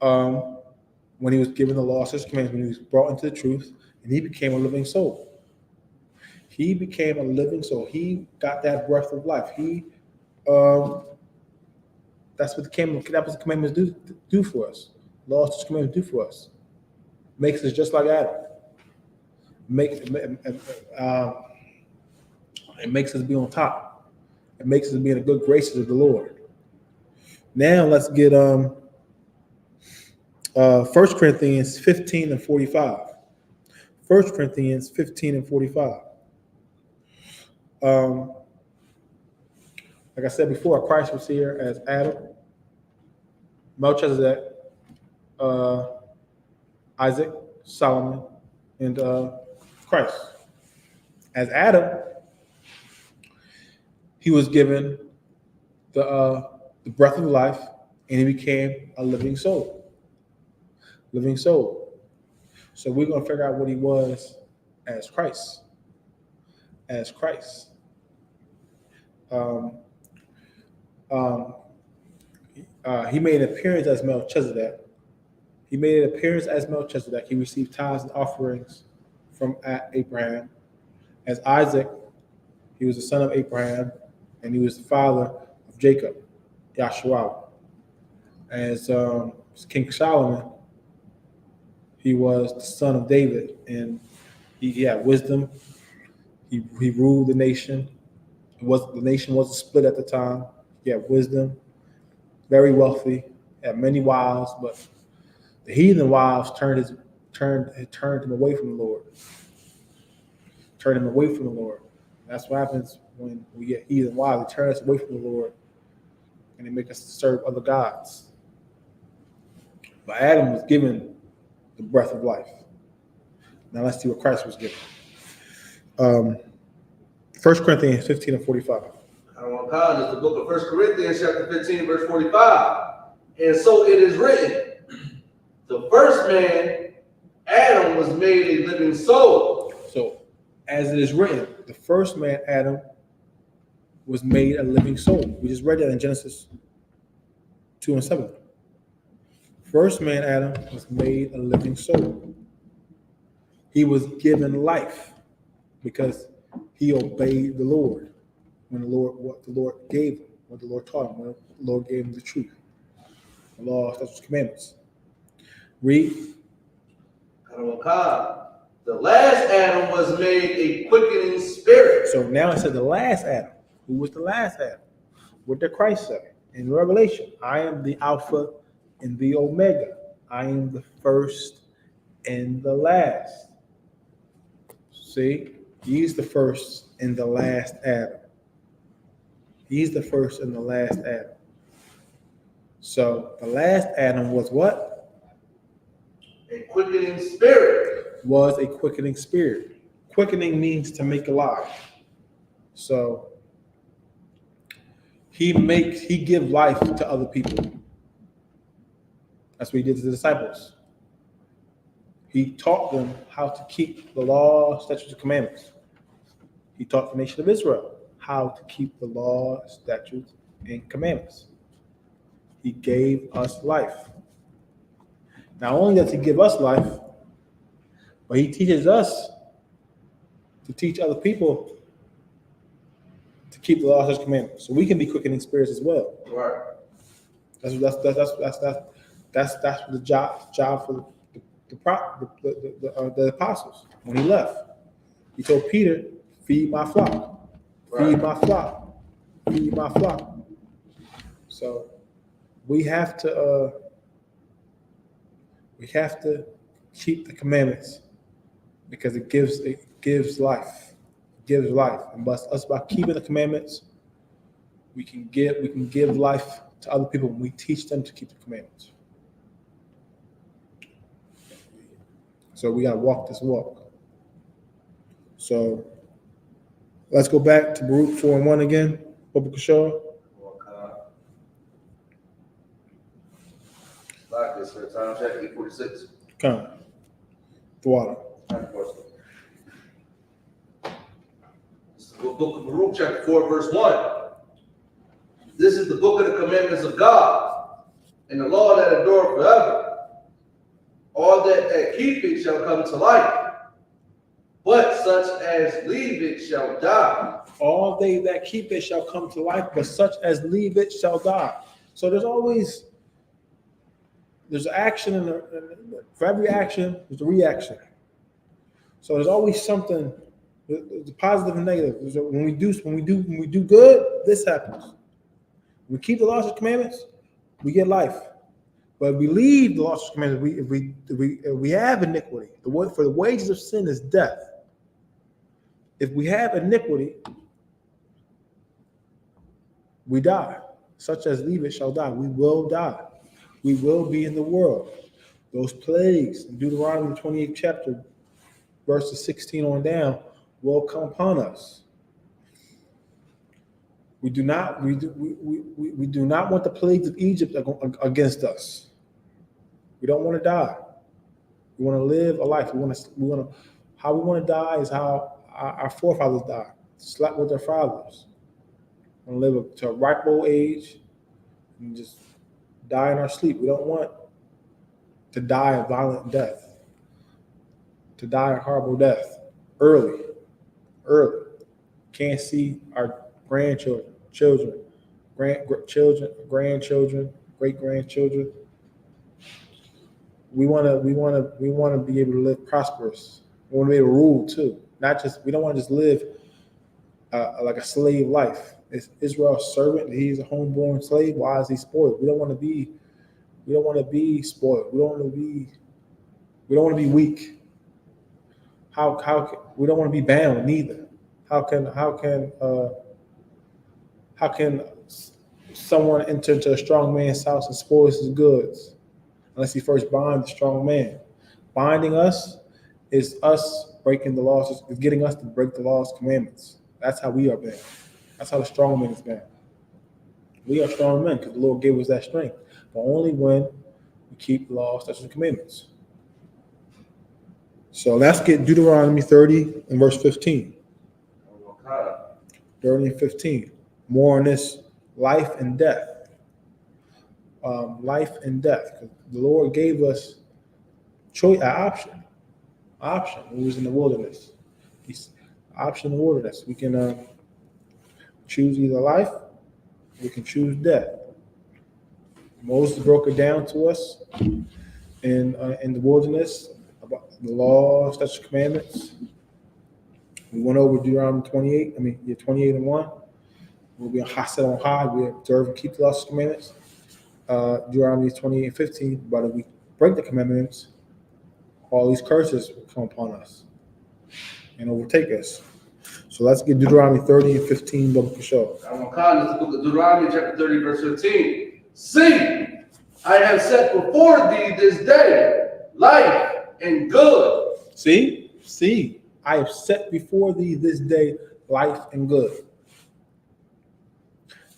when he was given the law, his commandments, when he was brought into the truth, and he became a living soul. He became a living soul. He got that breath of life. That's what the commandments do for us. Laws, his commandments do for us. Makes us just like Adam. It makes us be on top. It makes us be in the good graces of the Lord. Now let's get 1 Corinthians 15 and 45. 1 Corinthians 15 and 45. Like I said before, Christ was here as Adam, Melchizedek, Isaac, Solomon, and Christ. As Adam, he was given the breath of life, and he became a living soul. Living soul. So we're going to figure out what he was as Christ. As Christ. He made an appearance as Melchizedek. He received tithes and offerings from Abraham. As Isaac, he was the son of Abraham, and he was the father of Jacob, Yahshua. As King Solomon, he was the son of David, and he had wisdom, He ruled the nation. The nation wasn't split at the time. He had wisdom, very wealthy, had many wives, but the heathen wives turned him away from the Lord. Turned him away from the Lord. That's what happens when we get heathen wives. They turn us away from the Lord, and they make us serve other gods. But Adam was given the breath of life. Now let's see what Christ was given. 1 Corinthians 15 and 45. I don't want to call this the book of 1 Corinthians chapter 15, verse 45. And so it is written, the first man, Adam, was made a living soul. So, as it is written, the first man, Adam, was made a living soul. We just read that in Genesis 2 and 7. First man, Adam, was made a living soul. He was given life because he obeyed the Lord. What the Lord gave him, what the Lord taught him, what the Lord gave him the truth, the law, statutes, commandments. Read. The last Adam was made a quickening spirit. So now it said the last Adam. Who was the last Adam? What did Christ say in Revelation? I am the Alpha and the Omega. I am the first and the last. See, he's the first and the last Adam. He's the first and the last Adam. So the last Adam was what? A quickening spirit. Was a quickening spirit. Quickening means to make alive. So he give life to other people. That's what he did to the disciples. He taught them how to keep the law, statutes, and commandments. He taught the nation of Israel how to keep the law, statutes, and commandments. He gave us life. Not only does he give us life, but he teaches us to teach other people to keep the law, statutes, and commandments. So we can be quickening spirits as well. Right. That's the job for the apostles. When he left, he told Peter, "Feed my flock, feed my flock, feed my flock." So we have to keep the commandments because it gives life, and by keeping the commandments, we can give life to other people when we teach them to keep the commandments. So we got to walk this walk. So let's go back to Baruch 4 and 1 again. Biblical show. Like this for time check 846. Come. The water. This is the book of Baruch, chapter 4, verse 1. This is the book of the commandments of God, and the law that endure forever. All that keep it shall come to life, but such as leave it shall die. All they that keep it shall come to life, but such as leave it shall die. So there's action for every action, there's a reaction. So there's always something, the positive and negative. When we do good, this happens. We keep the laws and commandments, we get life. But if we leave the laws and commandments, if we have iniquity, for the wages of sin is death. If we have iniquity, we die. Such as leave it shall die. We will die. We will be in the world. Those plagues in Deuteronomy 28th chapter, verses 16 on down, will come upon us. We do not want the plagues of Egypt against us. We don't want to die. We want to live a life. How we want to die is how our forefathers died. Slept with their fathers. We want to live to a ripe old age and just die in our sleep. We don't want to die a violent death. To die a horrible death early. Can't see our grandchildren, grandchildren, great-grandchildren. We want to be able to live prosperous. We want to be able to rule too. We don't want to just live like a slave life. Is Israel a servant? He's a homeborn slave. Why is he spoiled? We don't want to be. We don't want to be spoiled. We don't want to be. We don't want to be weak. We don't want to be bound neither. How can someone enter into a strong man's house and spoil his goods unless he first binds the strong man? Binding us is us breaking the laws. Is getting us to break the laws, commandments. That's how we are bound. That's how the strong man is bound. We are strong men because the Lord gave us that strength, but only when we keep the laws, statutes, and commandments. So let's get Deuteronomy 30 and verse 15. 30 and 15. More on this life and death. Life and death. The Lord gave us an option. When we was in the wilderness. Option in the wilderness. We can choose either life, we can choose death. Moses broke it down to us in the wilderness about the law, statutes, commandments. We went over Deuteronomy 28. 28 and 1. We'll be set on high. We observe and keep the laws and commandments. Deuteronomy 28 and 15. But if we break the commandments, all these curses will come upon us and overtake us. So let's get Deuteronomy 30 and 15 biblical show. Let's look at Deuteronomy chapter 30, verse 15. See, I have set before thee this day life and good. See, I have set before thee this day life and good.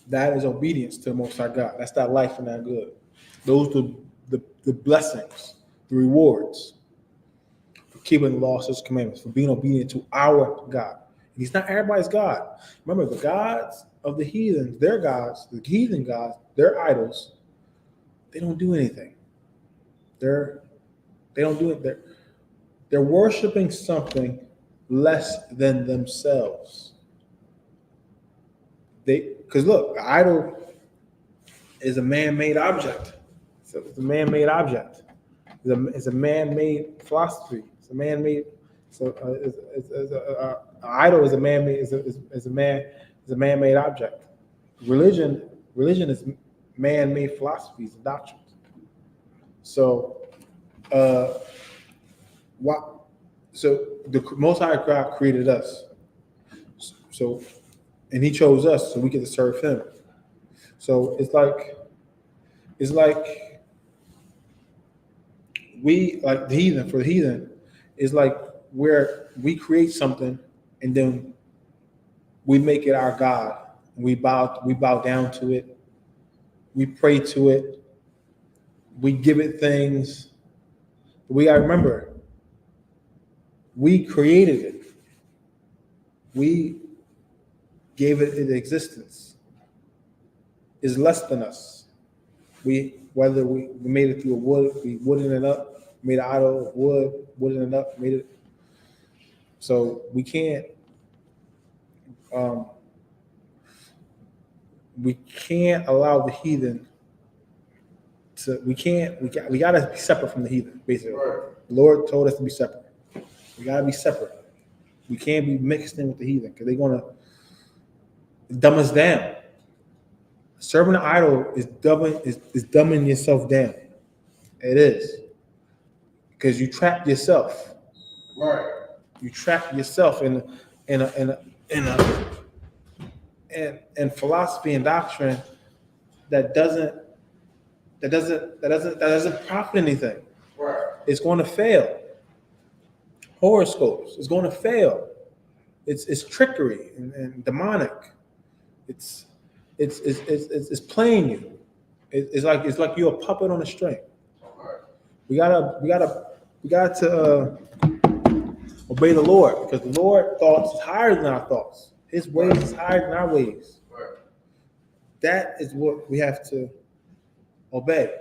That is obedience to the Most High God. That's that life and that good. Those are the blessings, the rewards for keeping the laws, statutes, commandments, for being obedient to our God. And he's not everybody's God. Remember, the gods of the heathens, their gods, the heathen gods, their idols, they don't do anything. They don't do it. They're worshiping something less than themselves. Because look, an idol is a man-made object. So it's a man-made object. It's a man-made philosophy. It's a man-made. So an idol is a man-made. Is a man-made object. Religion is man-made philosophies and doctrines. So, So the Most High God created us. So, and He chose us, so we get to serve Him. So it's like we, like the heathen. For the heathen, is like where we create something and then we make it our God. We bow down to it. We pray to it. We give it things. But we gotta remember, we created it. We gave it its existence. It's less than us. Whether we made it through a wood, we wooden it up, made an idol of wood, wooden it up, made it. So we can't allow the heathen to. We gotta be separate from the heathen. Basically, right. The Lord told us to be separate. We gotta be separate. We can't be mixed in with the heathen because they're gonna dumb us down. Serving an idol is dumbing yourself down. It is. Because you trap yourself. Right. You trap yourself in philosophy and doctrine that doesn't profit anything. Right. It's going to fail. Horoscopes, it's going to fail. It's trickery and demonic. It's playing you. It's like you're a puppet on a string. We gotta obey the Lord, because the Lord's thoughts is higher than our thoughts. His ways is higher than our ways. That is what we have to obey,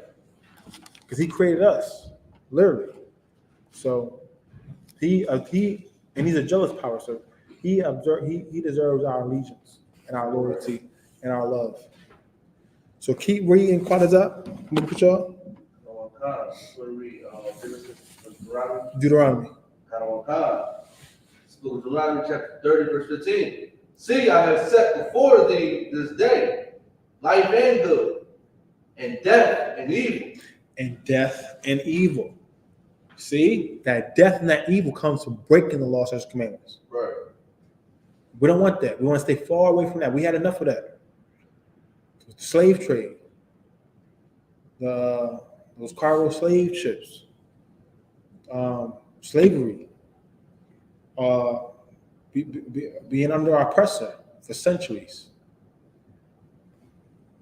because He created us, literally. So He and He's a jealous power. So He deserves our allegiance and our loyalty and our love. So keep reading. Quite is up. Deuteronomy. Deuteronomy chapter 30, verse 15. See, I have set before thee this day life and good, and death and evil. And death and evil. See, that death and that evil comes from breaking the law, statutes, commandments. Right. We don't want that. We want to stay far away from that. We had enough of that. The slave trade, those cargo slave ships, slavery, being under our oppressor for centuries.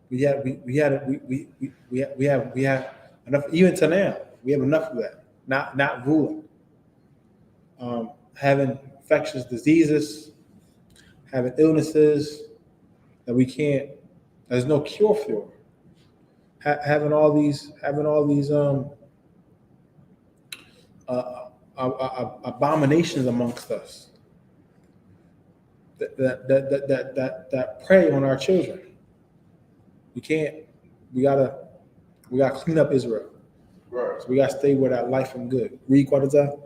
We have enough, even to now. We have enough of that. Not ruling, having infectious diseases, having illnesses that we can't. There's no cure for. Having all these abominations amongst us that prey on our children. We can't. We gotta clean up Israel. Right. So we gotta stay with that life and good. Read what is that?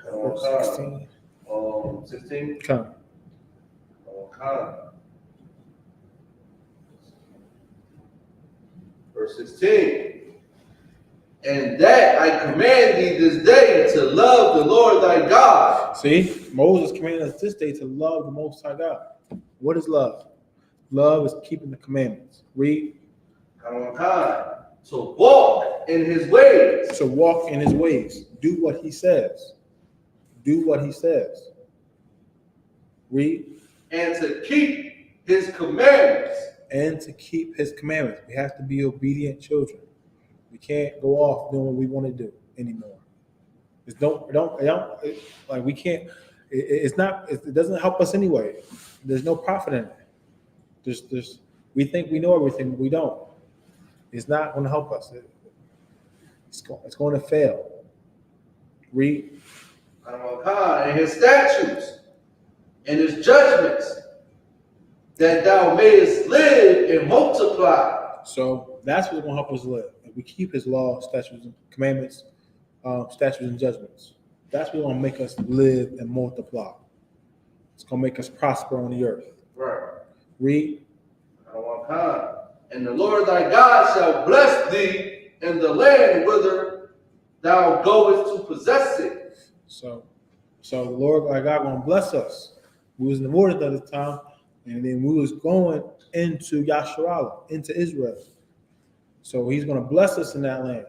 16. 16. Come. Verse 16. And that I command thee this day to love the Lord thy God. See, Moses commanded us this day to love the Most High God. What is love? Love is keeping the commandments. Read. To walk in his ways. To walk in his ways. Do what he says. Do what he says. Read. And to keep his commandments. And to keep his commandments. We have to be obedient children. We can't go off doing what we want to do anymore. We can't. It doesn't help us anyway. There's no profit in it. We think we know everything, but we don't. It's not going to help us. It's going to fail. Read. And his statutes and his judgments, that thou mayest live and multiply. So that's what's going to help us live. If we keep his law, statutes, and commandments, statutes, and judgments, that's what's going to make us live and multiply. It's going to make us prosper on the earth. Right. Read. And the Lord thy God shall bless thee in the land whither thou goest to possess it. So the Lord thy God going to bless us. We was in the wilderness at the time, and then we was going into Yasharallah, into Israel. So he's going to bless us in that land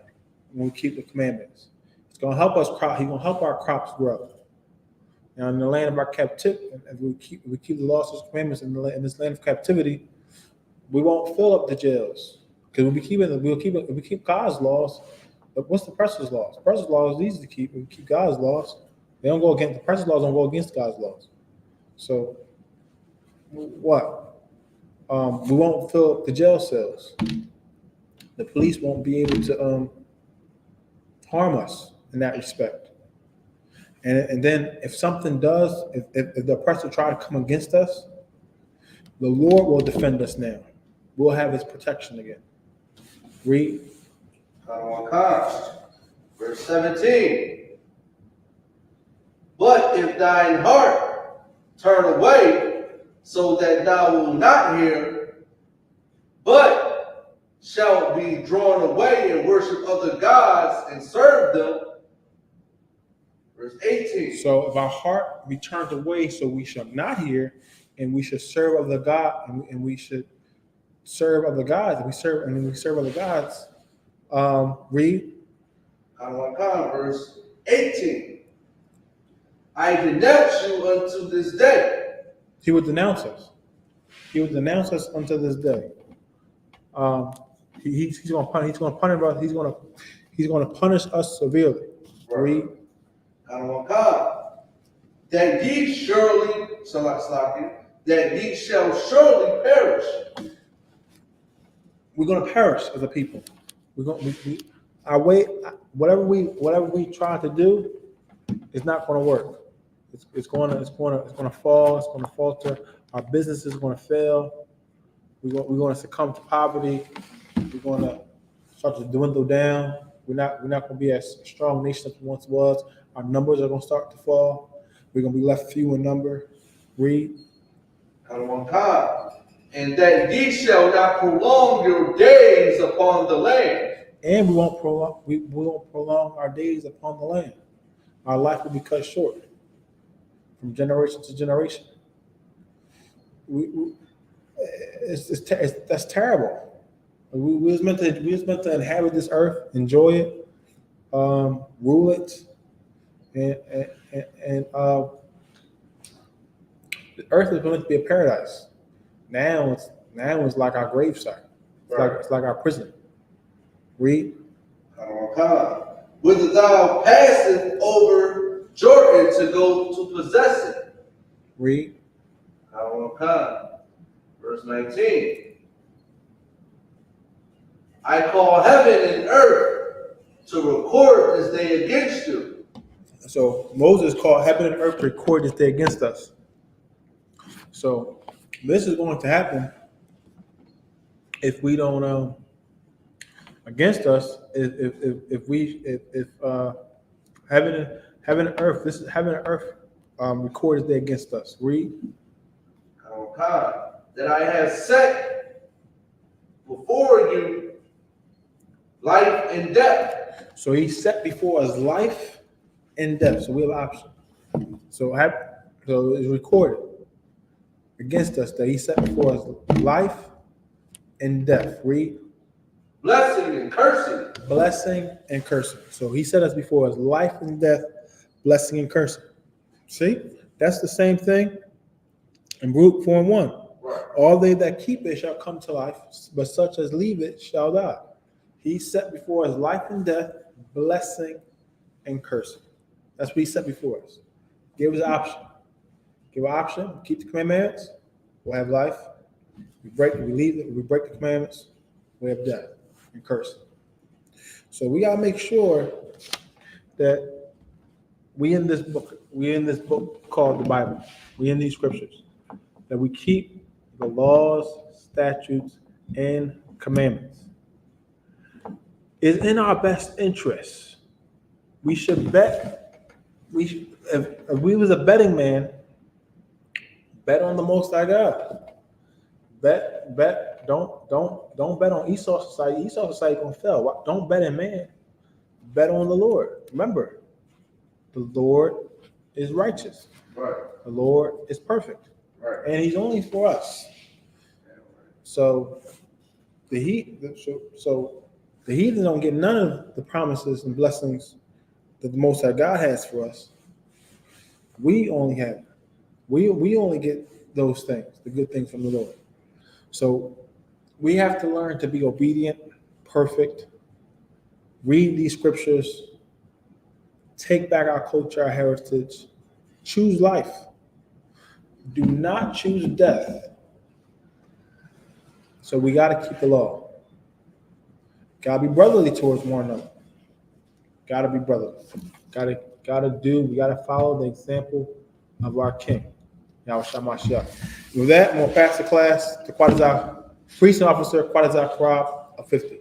when we keep the commandments. It's going to help us crop. He's going to help our crops grow. Now in the land of our captivity, if we keep the laws and commandments in this land of captivity, we won't fill up the jails because we'll keep God's laws. But what's the precious laws? The precious laws is easy to keep. We keep God's laws. They don't go against the precious laws. Don't go against God's laws. So what? We won't fill up the jail cells. The police won't be able to harm us in that respect. And then if something does, if the oppressor try to come against us, the Lord will defend us now. We'll have his protection again. Read. Verse 17. But if thine heart turn away, so that thou wilt not hear, but shalt be drawn away and worship other gods and serve them. Verse 18. So if our heart be turned away, so we shall not hear, and we should serve other God, and we should serve other gods, and we serve other gods. Read. Verse 18. I denounce you unto this day. He would denounce us. He would denounce us unto this day. He's going to punish us. He's going to punish us severely. Read. That ye shall surely perish. We're going to perish as a people. Our way, whatever we try to do, is not going to work. It's going to fall. It's going to falter. Our business is going to fail. We're going to succumb to poverty. We're going to start to dwindle down. We're not going to be as strong nation as we once was. Our numbers are going to start to fall. We're going to be left few in number. Read. And that ye shall not prolong your days upon the land. And we won't prolong our days upon the land. Our life will be cut short from generation to generation. That's terrible. We was meant to inhabit this earth, enjoy it, rule it, and the earth is meant to be a paradise. Now it's like our gravesite. It's like our prison. Read. Whither thou passest over Jordan to go to possess it. Read. Verse 19. I call heaven and earth to record this day against you. So Moses called heaven and earth to record this day against us. So this is going to happen if we don't against us. If heaven and earth, this is heaven and earth record this day against us. Read. That I have set before you life and death. So he set before us life and death. So we have an option. So it's recorded against us that he set before us life and death. Read. Blessing and cursing. Blessing and cursing. So he set us before us life and death, blessing and cursing. See, that's the same thing in Luke 4:1. Right. All they that keep it shall come to life, but such as leave it shall die. He set before us life and death, blessing and cursing. That's what he set before us. Give us an option. Give an option. Keep the commandments. We'll have life. We break the commandments. We have death and cursing. So we gotta make sure that we in this book called the Bible. We in these scriptures. That we keep the laws, statutes, and commandments. It's in our best interest. We should bet. If we was a betting man, bet on the Most High God. Bet. Don't bet on Esau society. Esau society gonna fail. Don't bet in man. Bet on the Lord. Remember, the Lord is righteous. Right. The Lord is perfect. Right. And he's only for us. So the heathen don't get none of the promises and blessings that the Most High God has for us. We only have, we only get those things, the good things from the Lord. So we have to learn to be obedient, perfect, read these scriptures, take back our culture, our heritage, choose life. Do not choose death. So we got to keep the law. Got to be brotherly towards one another. Got to be brotherly. We got to follow the example of our King, Yahushua Mashiach. With that, I'm going to pass the class to Quadazar, Priest and Officer Quadazar Krab of 50.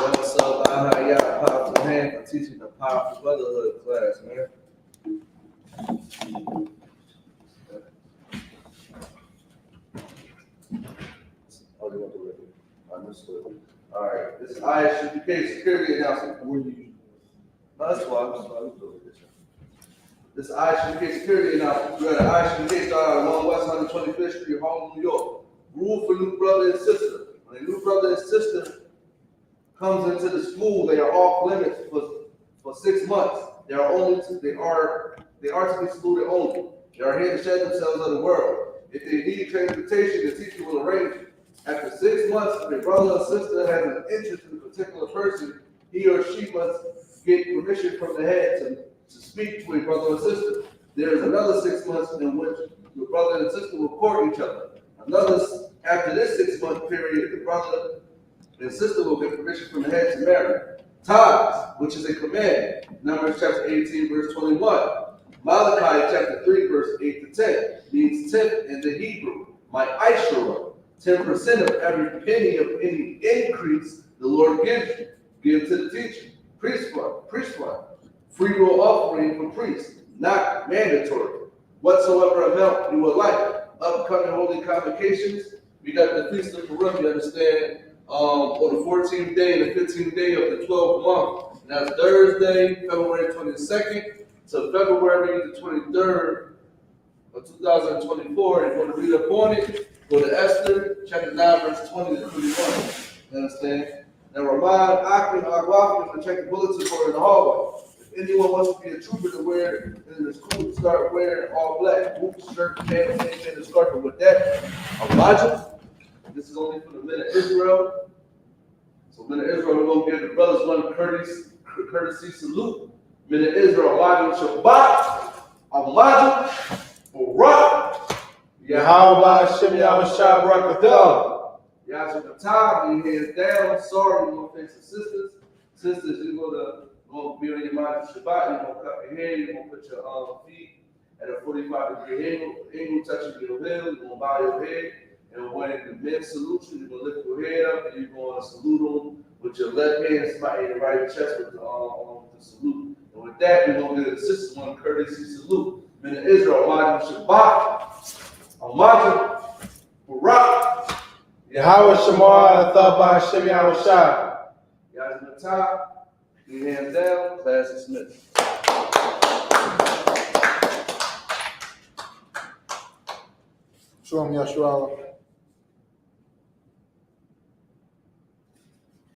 What's up? I powerful hand for teaching the powerful brotherhood class, man. Oh, you want to do it? Understood. All right. This is I.S.U.K. security announcement. No, that's why I'm doing this. This is I.S.U.K. security announcement. We are the I.S.U.K. started on 1 West 125th Street, Harlem, New York. Rule for new brother and sister. When a new brother and sister comes into the school, they are off limits for 6 months. They are to be secluded only. They are here to shed themselves of the world. If they need transportation, the teacher will arrange it. After 6 months, if a brother or sister has an interest in a particular person, he or she must get permission from the head to speak to a brother or sister. There is another 6 months in which the brother and sister will court each other. After this 6 month period, the brother and sister will get permission from the head to marry. Tithes, which is a command, Numbers chapter 18, verse 21. Malachi chapter 3, verse 8 to 10, means tenth in the Hebrew. My I.S.U.P.K, 10% of every penny of any increase the Lord gives you. Give to the teacher. Priest fund. Free will offering for priests, not mandatory. whatsoever amount you would like. Upcoming holy convocations, we got the Feast of Purim, you understand, on the 14th day and the 15th day of the 12th month. And that's Thursday, February 22nd to February the 23rd of 2024. If you want to read up on it, go to Esther, chapter 9, verse 20 to 21. You understand? Now remind Akron and Agwafin to check the bulletin board in the hallway. If anyone wants to be a trooper to wear, then it's cool to start wearing all black. Boots, shirt, pants, and scarf. But with that, Elijah, this is only for the men of Israel. So men of Israel, we're going to give the brothers one courtesy salute. Men of Israel, Elijah Shabbat, Elijah Barak, Yahweh Hashem Yahushua Barakatah. Yahweh, your hands down. Sorry, you're going to face the sisters. Sisters, you're going to be on your mind for Shabbat. You're going to cut your hair. You're going to put your feet at a 45-degree angle, touching your heel. You're going to bow your head. And when the men salute you, you're going to lift your head up and you're going to salute them with your left hand, smacking your right chest with the salute. And with that, we're going to give the sisters one courtesy salute. Men of Israel, Elijah Shabbat, Elijah Barak, Yahweh Shemar Athah Hashem Yahushua. Yahweh, your hands down, class dismissed. Shalom Yahshua.